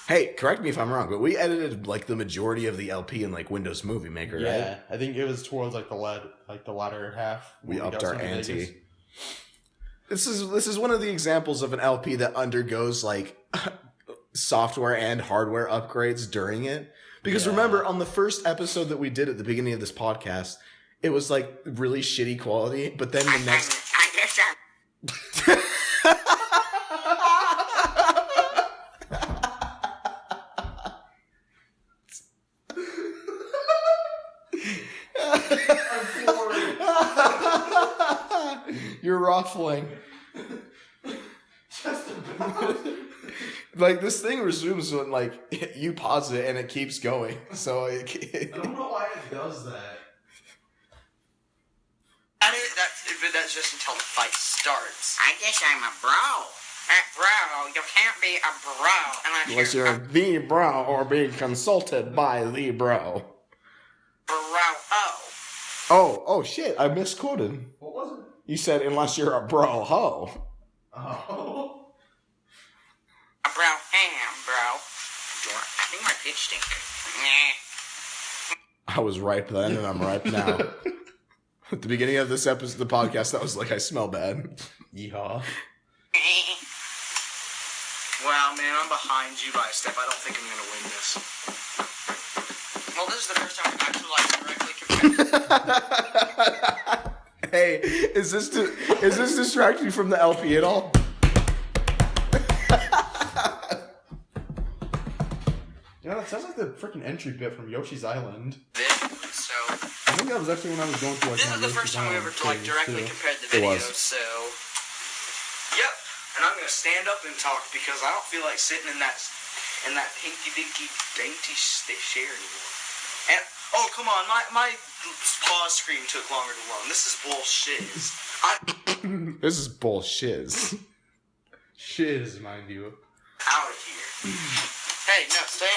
Hey, correct me if I'm wrong, but we edited like the majority of the LP in like Windows Movie Maker, Yeah, right? I think it was towards like the latter half. We when upped got our Sony ante. Vegas. This is one of the examples of an LP that undergoes like software and hardware upgrades during it. Because Yeah. remember, on the first episode that we did at the beginning of this podcast, it was like really shitty quality, but then the next I guess I'm You're ruffling. Like this thing resumes when like you pause it and it keeps going. So I don't know why it does that. That's just until the fight starts. I guess I'm a bro. Bro, you can't be a bro unless you're the bro or being consulted by the bro. bro. Oh shit! I misquoted. What was it? You said unless you're a bro ho. Oh. A bro ham, bro. I think my pitch stinks. Nah. I was ripe then and I'm ripe now. At the beginning of this episode, the podcast, that was like I smell bad. Yeehaw. Wow, man, I'm behind you by a step. I don't think I'm gonna win this. Well, this is the first time we've actually directly compared. Hey, is this distracting you from the LP at all? You know, it sounds like the freaking entry bit from Yoshi's Island. So, I think that was actually when I was going through like this my is the first Yoshi's time we Island ever like phase, directly too. compared the It was. videos. So, Yep, and I'm gonna stand up and talk because I don't feel like sitting in that pinky dinky dainty chair anymore. And oh come on, my pause screen took longer to load. This is bullshit. This is bullshit. Shiz, mind you. Out of here. Hey, no, stay.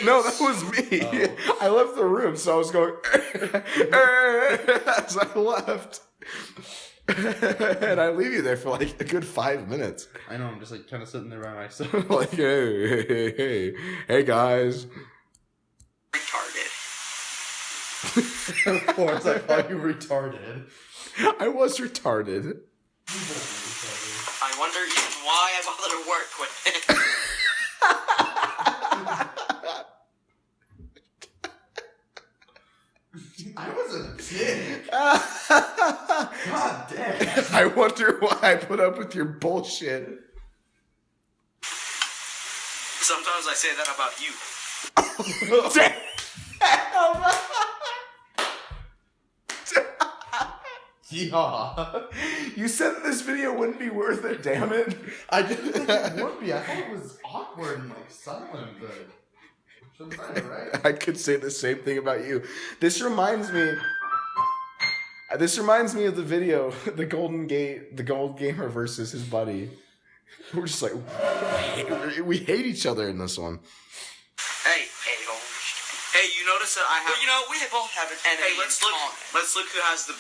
No, that was me. Oh. I left the room, so I was going as I left. And I leave you there for like a good 5 minutes. I know, I'm just like kind of sitting there by myself. Like, hey guys. Retarded. Of course, I thought you were retarded. I was retarded. I wonder even why I bother to work with it. I wasn't a kid. God damn. I wonder why I put up with your bullshit. Sometimes I say that about you. Yeah. You said this video wouldn't be worth it, damn it. I didn't think it would be. I thought it was awkward and like silent, but shouldn't say it, right? I could say the same thing about you. This reminds me of the video, the Gold Gamer versus his buddy. We're just like, we hate each other in this one. Hey, you notice that I have. Well, you know, we both have an enemy. Hey, let's look who has the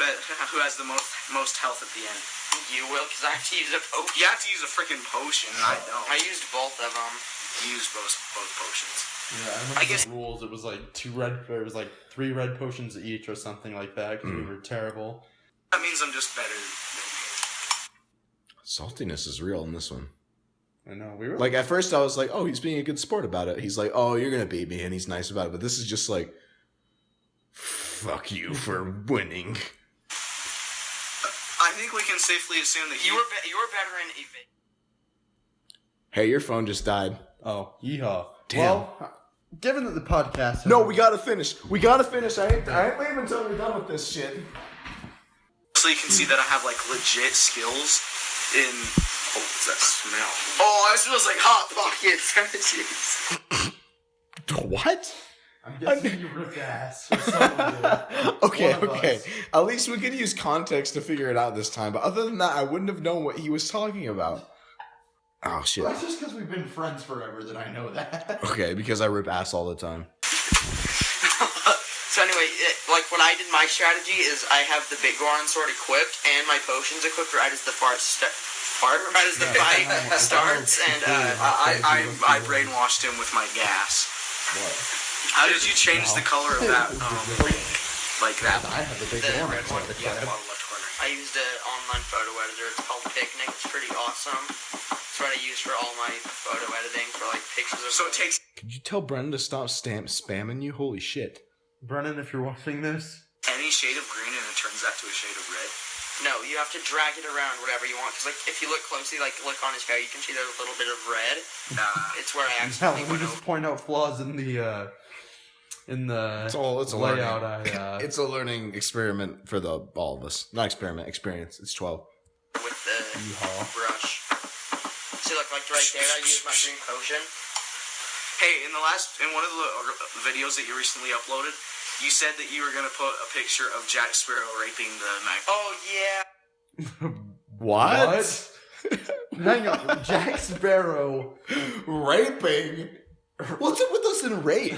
most health at the end. You will, because I have to use a potion. You have to use a freaking potion. I don't. I used both of them. You used both potions. Yeah, I remember the rules. It was like 3 red potions each or something like that because we were terrible. That means I'm just better. Saltiness is real in this one. I know, we were Like, at first I was like, oh, he's being a good sport about it. He's like, oh, you're going to beat me, and he's nice about it. But this is just like, fuck you for winning. I think we can safely assume that you were better in evade. Hey, your phone just died. Oh, yeehaw. Damn. Well, given that the podcast... No, we got to finish. I ain't leaving until we're done with this shit. So you can see that I have, like, legit skills in... Oh, what's that smell? Oh, it smells like Hot Pockets. What? I'm guessing you ripped ass. Or something. Okay. One of us. At least we could use context to figure it out this time. But other than that, I wouldn't have known what he was talking about. Oh, shit. Well, that's just because we've been friends forever that I know that. Okay, because I rip ass all the time. So anyway, like when I did my strategy is I have the Big Goron sword equipped and my potions equipped right as the fight starts, and I brainwashed him with my gas. What? How did you change the color of that? Like that? I have the big The one. red one. Yeah, the bottom left corner. I used an online photo editor. It's called Picnic. It's pretty awesome. It's what I use for all my photo editing for like pictures of. So it takes. Could you tell Brendan to stop spamming you? Holy shit. Brennan, if you're watching this... Any shade of green and it turns that to a shade of red. No, you have to drag it around whatever you want. Because like, if you look closely, like look on his hair, you can see there's a little bit of red. It's where I Now, accidentally let me went just over. point out flaws in the It's a layout. learning. It's a learning experiment for all of us. Not experiment, experience. It's 12. With the brush. See, like right there, I used my green potion. Hey, in one of the videos that you recently uploaded, you said that you were gonna put a picture of Jack Sparrow raping the Mac. Oh yeah. What? Hang on, Jack Sparrow Raping? What's up with us in rape?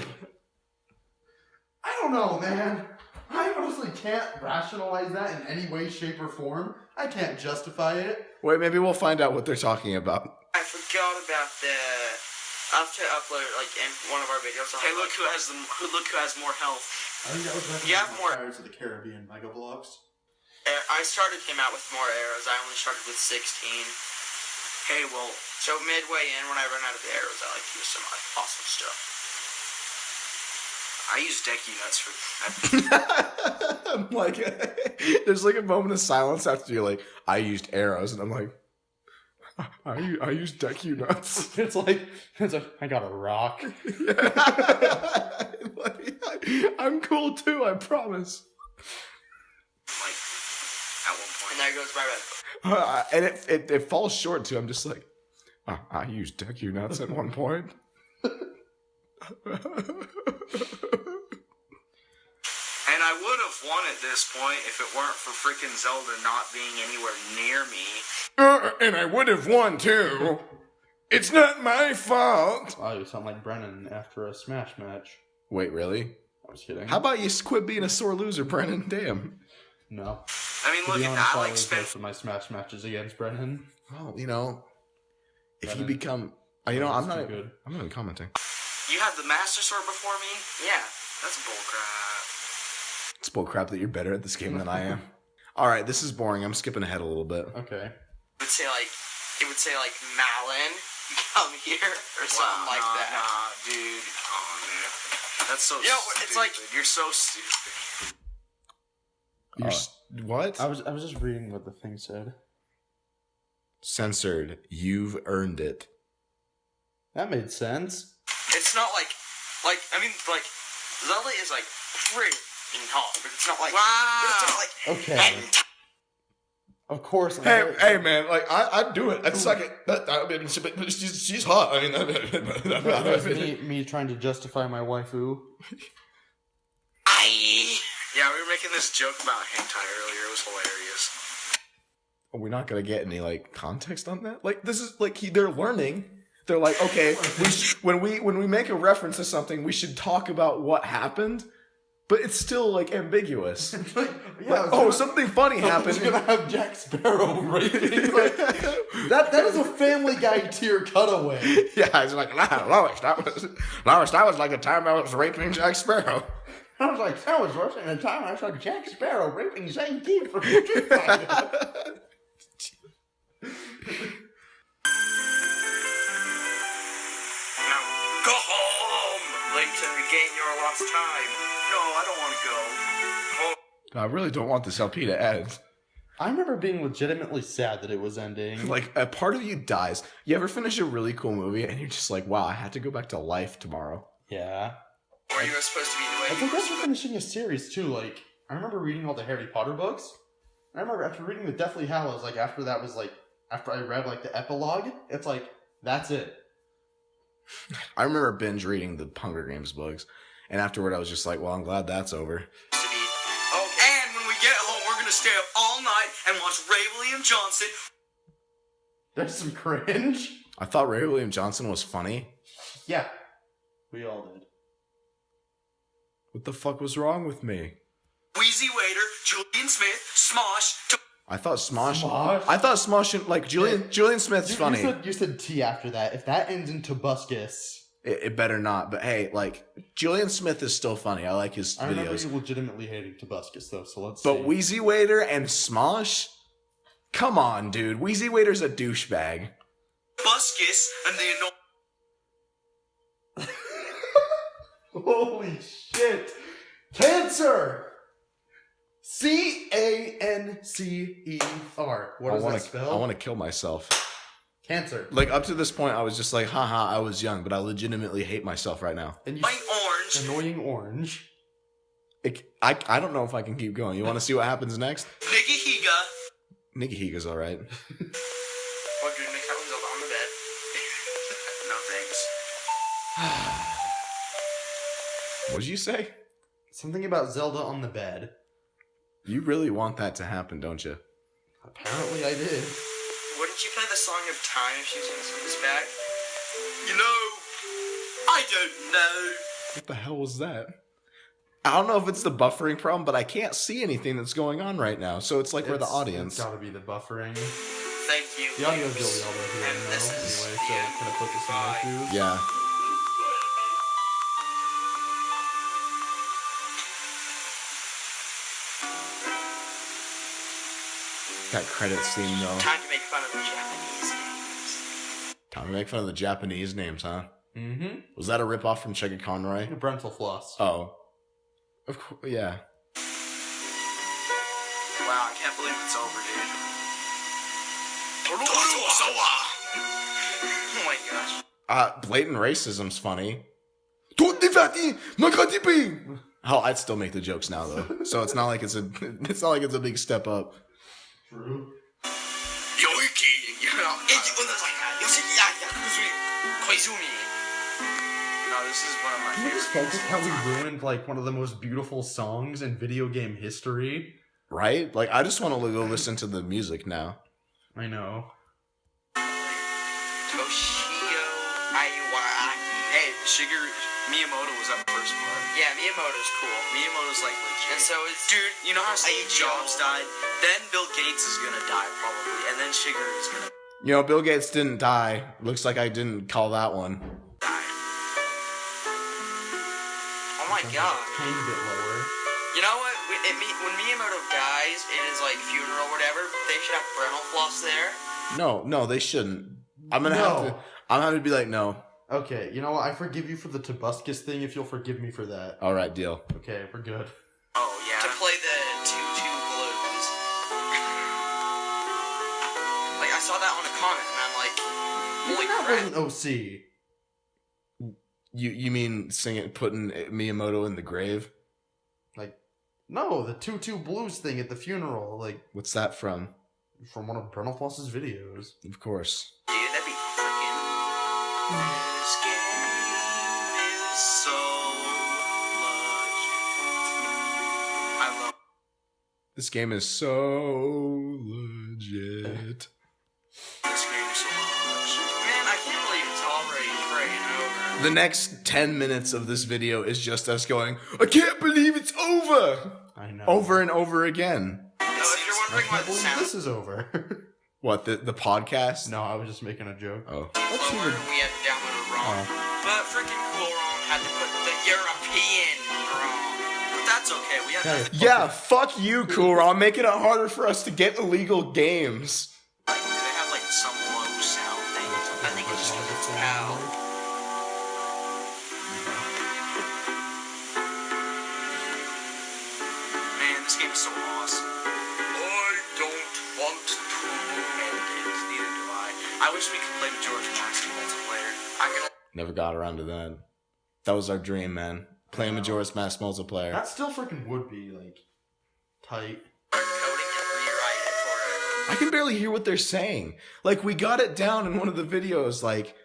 I don't know, man. I honestly can't rationalize that in any way, shape, or form. I can't justify it. Wait, maybe we'll find out what they're talking about. I forgot about the. I'll have to upload it like in one of our videos. Hey, look who has more health. I think that was You have more. Pirates of the Caribbean Mega Bloks. I started him out with more arrows. I only started with 16. Hey, well, so midway in, when I run out of the arrows, I like to use some awesome stuff. I use Decky nuts for. I'm like, there's like a moment of silence after you're like, I used arrows, and I'm like, I used Deku nuts. It's like I got a rock. I'm cool too, I promise. Like, at one point. And there goes my red. And it falls short too. I'm just like, I used Deku nuts at one point. And I would have won at this point if it weren't for freaking Zelda not being anywhere near me. And I would have won too. It's not my fault. Wow, you sound like Brennan after a Smash match. Wait, really? I was kidding. How about you quit being a sore loser, Brennan? Damn. No. I mean, To look be at honest, that. I Like, lose spent most of my Smash matches against Brennan. Well, you know, if you Brennan. become, you know, I'm Brennan not is too good. I'm not even commenting. You had the Master Sword before me? Yeah, that's bullcrap. It's bull crap that you're better at this game than I am. All right, this is boring. I'm skipping ahead a little bit. Okay. It would say like Malin, come here, or something like that. Nah, dude. Oh, man. That's so You know, stupid. it's like- You're so stupid. What? I was just reading what the thing said. Censored. You've earned it. That made sense. It's not like, I mean, like, Zelda is like pretty hard, but it's not like, Wow. it's not like, Okay. Of course. Hey, man! Like I'd do it. I'd suck it. I mean, she's hot. I mean, That was me trying to justify my waifu. Yeah, we were making this joke about hentai earlier. It was hilarious. We're not gonna get any like context on that. Like this is like they're learning. They're like, okay, when we make a reference to something, we should talk about what happened, but it's still like ambiguous. Something funny happened. It's gonna have Jack Sparrow raping. Like, that is a Family Guy tier cutaway. Yeah, it's like Lois. That was like the time I was raping Jack Sparrow. I was like, that was worse than the time I saw Jack Sparrow raping Zane Keith from Street Fighter. now go home, like to regain your lost time. No, I don't want to go. I really don't want this LP to end. I remember being legitimately sad that it was ending. Like a part of you dies. You ever finish a really cool movie and you're just like, wow, I have to go back to life tomorrow. Yeah. Or you were supposed to be the way I you think were after finishing a series too, like, I remember reading all the Harry Potter books. I remember after reading the Deathly Hallows, like, after that was, like, after I read, like, the epilogue, it's like, that's it. I remember binge reading the Hunger Games books, and afterward I was just like, well, I'm glad that's over. supposed to be. Okay. And when we get home, we're gonna stay up all night and watch Ray William Johnson. There's some cringe. I thought Ray William Johnson was funny. Yeah. We all did. What the fuck was wrong with me? Wheezy Waiter, Julian Smith, Smosh. I thought Smosh. Smosh? I thought Smosh and like Julian Smith's funny. You said T after that. If that ends in Tobuscus, It better not. But hey, like Julian Smith is still funny. I like his I remember videos. you legitimately hating Tobuscus though. So let's. But see. Wheezy Waiter and Smosh, come on, dude. Wheezy Waiter's a douchebag. Buscus and the Holy shit! Cancer. Cancer. What does that spell? I want to kill myself. Cancer. Like up to this point, I was just like, haha, I was young, but I legitimately hate myself right now. And you White Orange. annoying orange. I don't know if I can keep going. You want to see what happens next? Nigga Higa. Nikki Higa's all right. Oh, dude, make that one on the bed. No thanks. What did you say? Something about Zelda on the bed. You really want that to happen, don't you? Apparently, I did. Wouldn't you play the Song of Time if she was going to sing this back? You know, I don't know. What the hell was that? I don't know if it's the buffering problem, but I can't see anything that's going on right now. So it's like we're the audience. It's gotta be the buffering. Thank you. The audio's really all about here And now. this is Anyway, the so end. can I put this in my Bye. shoes? Yeah. Got credits theme though. Time to make fun of the Japanese names. Time to make fun of the Japanese names, huh? Mm-hmm. Was that a ripoff from Chugga Conroy? Brental floss. Oh. Of course, yeah. Wow, I can't believe it's over, dude. Oh my gosh. Blatant racism's funny. Oh, I'd still make the jokes now though. So it's not like it's a big step up. True. Yoiki. You know, No, this is one of my Can you favorite just games. focus how we ruined like one of the most beautiful songs in video game history? Right? Like, I just want to go listen to the music now. I know. Toshio Iwaki. Hey, Shigeru Miyamoto was up first part. Yeah, Miyamoto's cool. Miyamoto's like legit. And so is Dude, you know how Steve Aichio. Jobs died? Then Bill Gates is gonna die probably, and then Shigeru's gonna You know, Bill Gates didn't die. Looks like I didn't call that one. die. Oh my god. Tiny bit lower. You know what? When Miyamoto dies in his like funeral or whatever, they should have parental floss there. No, they shouldn't. I'm gonna No. have to be like, no. Okay, you know what? I forgive you for the Tobuscus thing if you'll forgive me for that. All right, deal. Okay, we're good. Oh yeah. To play the 2-2 blues. Like I saw that on a comment and I'm like, holy That crap. wasn't OC. You mean putting Miyamoto in the grave? No, the 2-2 blues thing at the funeral, like, What's that from? from one of Brental Floss's videos. Of course. Dude, that'd be freaking. This game is so legit. I love. This game is so legit. This game so much. Man, I can't believe it's already freaking over. The next 10 minutes of this video is just us going, I can't believe it's over! I know. Over and over again. No, if you're I wondering why can't the believe sound this is over. What, the podcast? No, I was just making a joke. Oh. Let's see lower, the- we had to download a ROM. Oh. But freaking cool ROM had to put the European ROM. But that's okay. We have Hey, Yeah, fuck you, Cool. I'm making it harder for us to get illegal games. like, do they have like some low sound thing? I think it's just because it's PAL. Man, this game is so awesome. I don't want to. And neither do I wish we could play Majora's Mask multiplayer. I'm gonna Never got around to that. That was our dream, man. Playing Majora's Mask multiplayer. That still freaking would be, like, tight. start coding and rewrite it for I can barely hear what they're saying. Like, we got it down in one of the videos, like,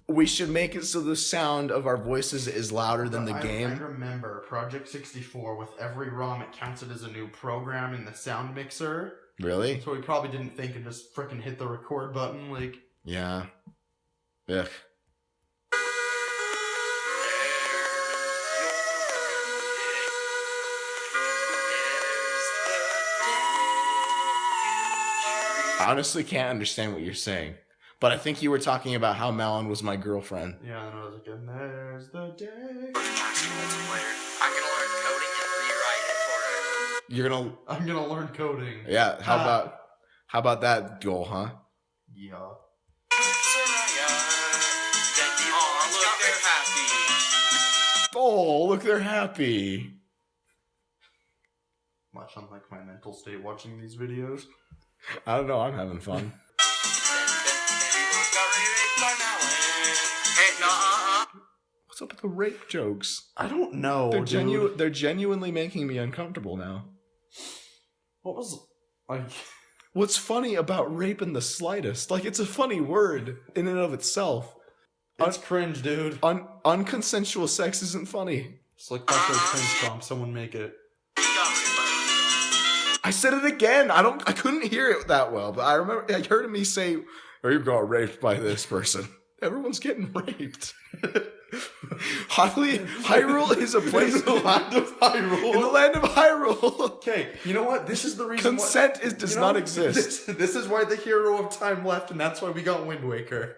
we should make it so the sound of our voices is louder than the I game. remember Project 64, with every ROM, it counts it as a new program in the sound mixer. Really? So we probably didn't think and just freaking hit the record button, like... Yeah. Ugh. I honestly can't understand what you're saying. But I think you were talking about how Malin was my girlfriend. Yeah, and I was like, and there's the day. Majora's Mask multiplayer. I'm gonna learn coding and rewrite it for it. You're gonna... I'm gonna learn coding. Yeah, how about that goal, huh? Yeah. Oh, look, they're happy. Oh, look, they're happy. Much unlike my mental state watching these videos. I don't know, I'm having fun. Hey, no, What's up with the rape jokes? I don't know, They're dude. They're genuinely making me uncomfortable now. What was... like... What's funny about rape in the slightest? Like, it's a funny word in and of itself. It's cringe, dude. Unconsensual sex isn't funny. SlickpachoCast cringe prompt, someone make it. I said it again. I couldn't hear it that well, but I heard me say, "Oh, you got raped by this person." Everyone's getting raped. Hyrule is a place In the land of Hyrule. in the land of Hyrule. Okay, you know what? This is the reason Consent why... does you know, not exist. This is why the hero of time left, and that's why we got Wind Waker.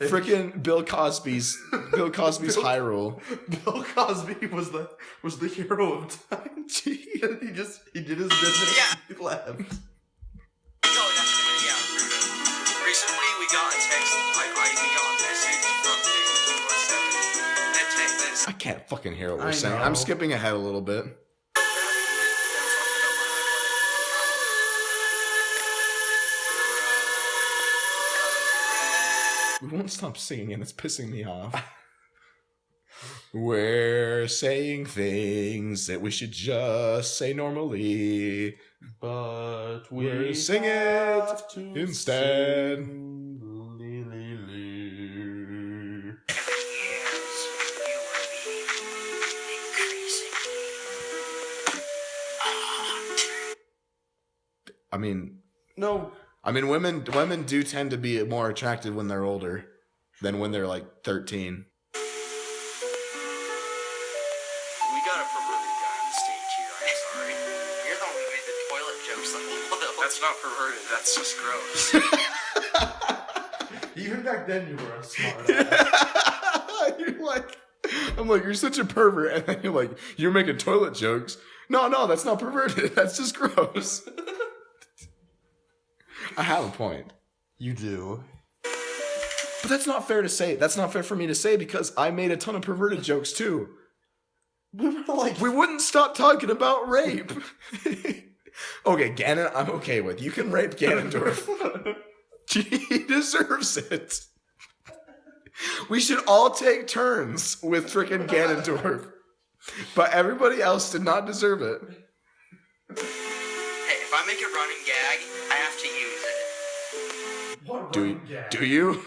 Frickin' Bill Cosby's Hyrule. Bill Cosby was the hero of time. he did his business. Yeah. He left. Recently, we got a text. We got a message from Deity 247. That take this. I can't fucking hear what we're I saying. know. I'm skipping ahead a little bit. We won't stop singing and it's pissing me off. We're saying things that we should just say normally. But We're we sing it have to instead. sing I mean, No. women do tend to be more attractive when they're older than when they're like 13. We got a perverted guy on the stage here. I'm sorry. You're the one who made the toilet jokes. That's not perverted. That's just gross. Even back then, you were a smart You're like, I'm like, you're such a pervert, and then you're like, you're making toilet jokes. No, that's not perverted. That's just gross. I have a point. You do. But that's not fair to say. That's not fair for me to say because I made a ton of perverted jokes too. We were like, We wouldn't stop talking about rape. Okay, Ganon, I'm okay with. You can rape Ganondorf. He deserves it. We should all take turns with frickin' Ganondorf. But everybody else did not deserve it. Hey, if I make a running gag, I have to use it. Do you?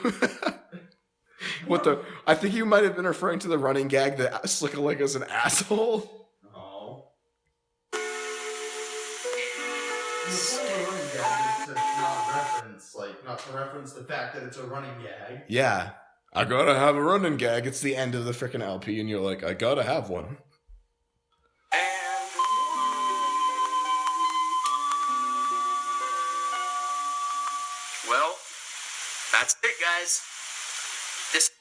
What the? I think you might have been referring to the running gag that Slick is an asshole. No. The running gag is to not to reference the fact that it's a running gag. Yeah. I gotta have a running gag. It's the end of the frickin' LP, and you're like, I gotta have one. Well, that's it, guys.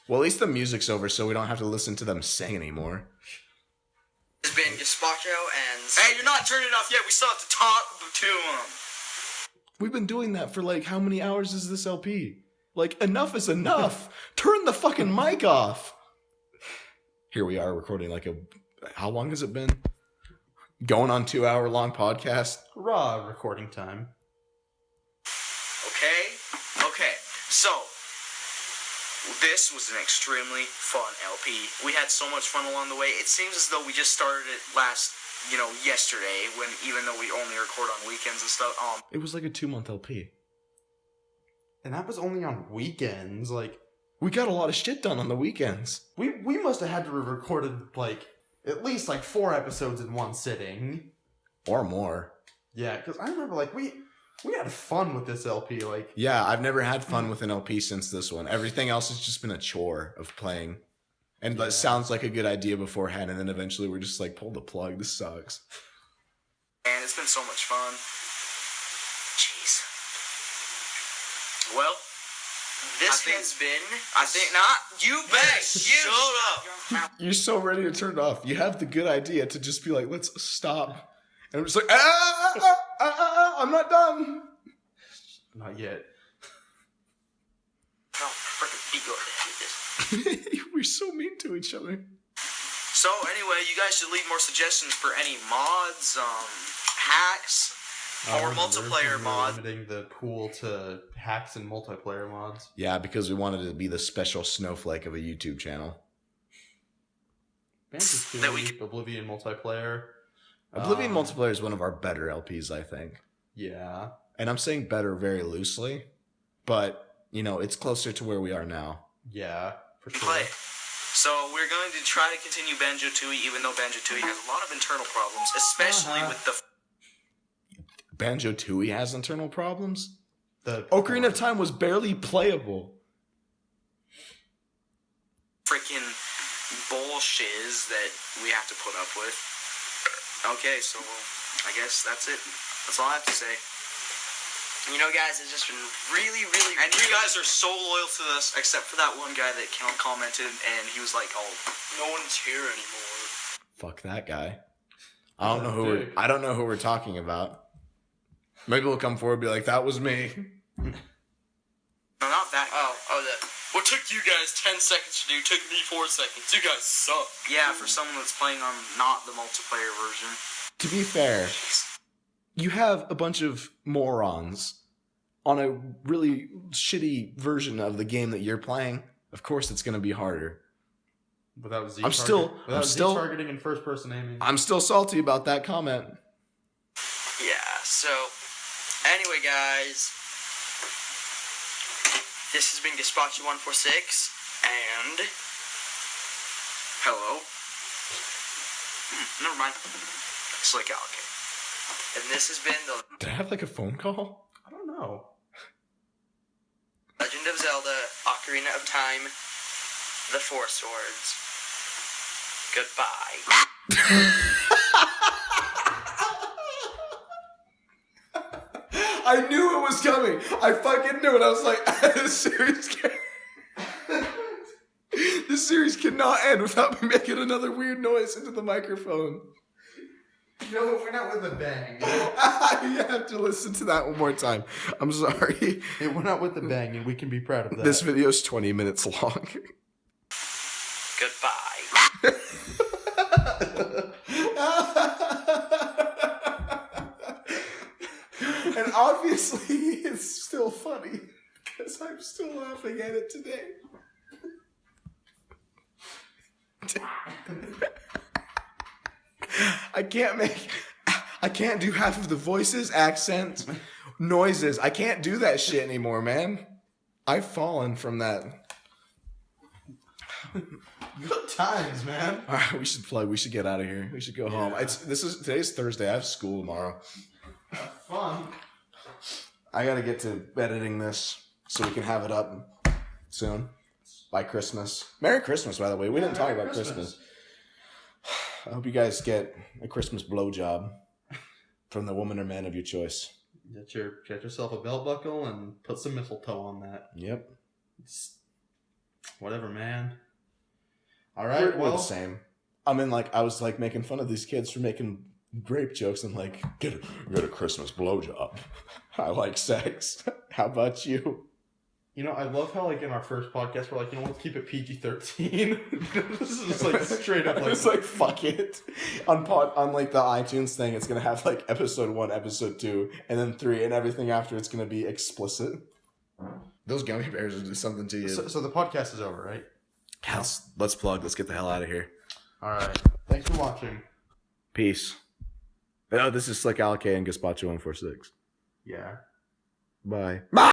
Well, at least the music's over, so we don't have to listen to them sing anymore. It's been Gazpacho and... Hey, you're not turning it off yet. We still have to talk to them. We've been doing that for like, how many hours is this LP? Like, enough is enough. Turn the fucking mic off. Here we are recording like how long has it been? Going on 2-hour long podcast. Raw recording time. Okay. So, this was an extremely fun LP. We had so much fun along the way. It seems as though we just started it yesterday, even though we only record on weekends and stuff. It was like a 2-month LP. And that was only on weekends. Like, we got a lot of shit done on the weekends. we must have had to have recorded at least 4 episodes in one sitting. Or more. Yeah, because I remember we had fun with this LP. Yeah, I've never had fun with an LP since this one. Everything else has just been a chore of playing. And that sounds like a good idea beforehand, and then eventually we're just like, pull the plug, this sucks. And it's been so much fun. Jeez. Well, this has been... I think not. You bet. Shut up. You're so ready to turn it off. You have the good idea to just be like, let's stop. And I'm just like, I'm not done. Not yet. No, freaking beat your head with this. We're so mean to each other. So anyway, you guys should leave more suggestions for any mods, hacks, or multiplayer mods. Limiting the pool to hacks and multiplayer mods. Yeah, because we wanted to be the special snowflake of a YouTube channel. Banjo-Tooie, Oblivion multiplayer. Oblivion multiplayer is one of our better LPs, I think. Yeah. And I'm saying better very loosely, but, it's closer to where we are now. Yeah, for sure. Play. So we're going to try to continue Banjo-Tooie, even though Banjo-Tooie has a lot of internal problems, especially with the... Banjo-Tooie has internal problems? The Ocarina of Time was barely playable. Freaking bullshiz that we have to put up with. Okay, so I guess that's it. That's all I have to say. Guys, it's just been really, really... And you guys are so loyal to us, except for that one guy that commented, and he was like, oh, no one's here anymore. Fuck that guy. I don't know who we're talking about. Maybe we'll come forward and be like, that was me. No, not that guy. What took you guys 10 seconds to do took me 4 seconds. You guys suck. Yeah, for someone that's playing on not the multiplayer version. To be fair, you have a bunch of morons on a really shitty version of the game that you're playing. Of course, it's going to be harder. Without Z targeting and first person aiming. I'm still salty about that comment. Yeah, so anyway, guys, this has been Gazpacho146 and hello. Never mind. Slick Allocating. And this has been the Did I have like a phone call? I don't know. Legend of Zelda: Ocarina of Time, The Four Swords. Goodbye. I knew it was coming. I fucking knew it. I was like, this series cannot end without me making another weird noise into the microphone. No, we're not with a bang. You have to listen to that one more time. I'm sorry. It went out with a bang, and we can be proud of that. This video is 20 minutes long. Goodbye. And obviously, it's still funny because I'm still laughing at it today. I can't do half of the voices, accents, noises. I can't do that shit anymore, man. I've fallen from that. Good times, man. All right, we should plug. We should get out of here. We should go home. Today's Thursday. I have school tomorrow. Have fun. I gotta get to editing this so we can have it up soon by Christmas. Merry Christmas, by the way. We didn't talk about Christmas. I hope you guys get a Christmas blowjob from the woman or man of your choice. Get yourself a belt buckle and put some mistletoe on that. Yep. It's whatever, man. All right, We're the same. I mean, I was making fun of these kids for making rape jokes and get a Christmas blowjob. I like sex. How about you? You know, I love how in our first podcast we're let's keep it PG-13. This is just straight up it's fuck it. On the iTunes thing, it's gonna have episode 1, episode 2, and then 3, and everything after it's gonna be explicit. Those gummy bears will do something to you. So the podcast is over, right? Let's plug. Let's get the hell out of here. All right. Thanks for watching. Peace. Oh, this is Slick Alec and Gazpacho 146. Yeah. Bye.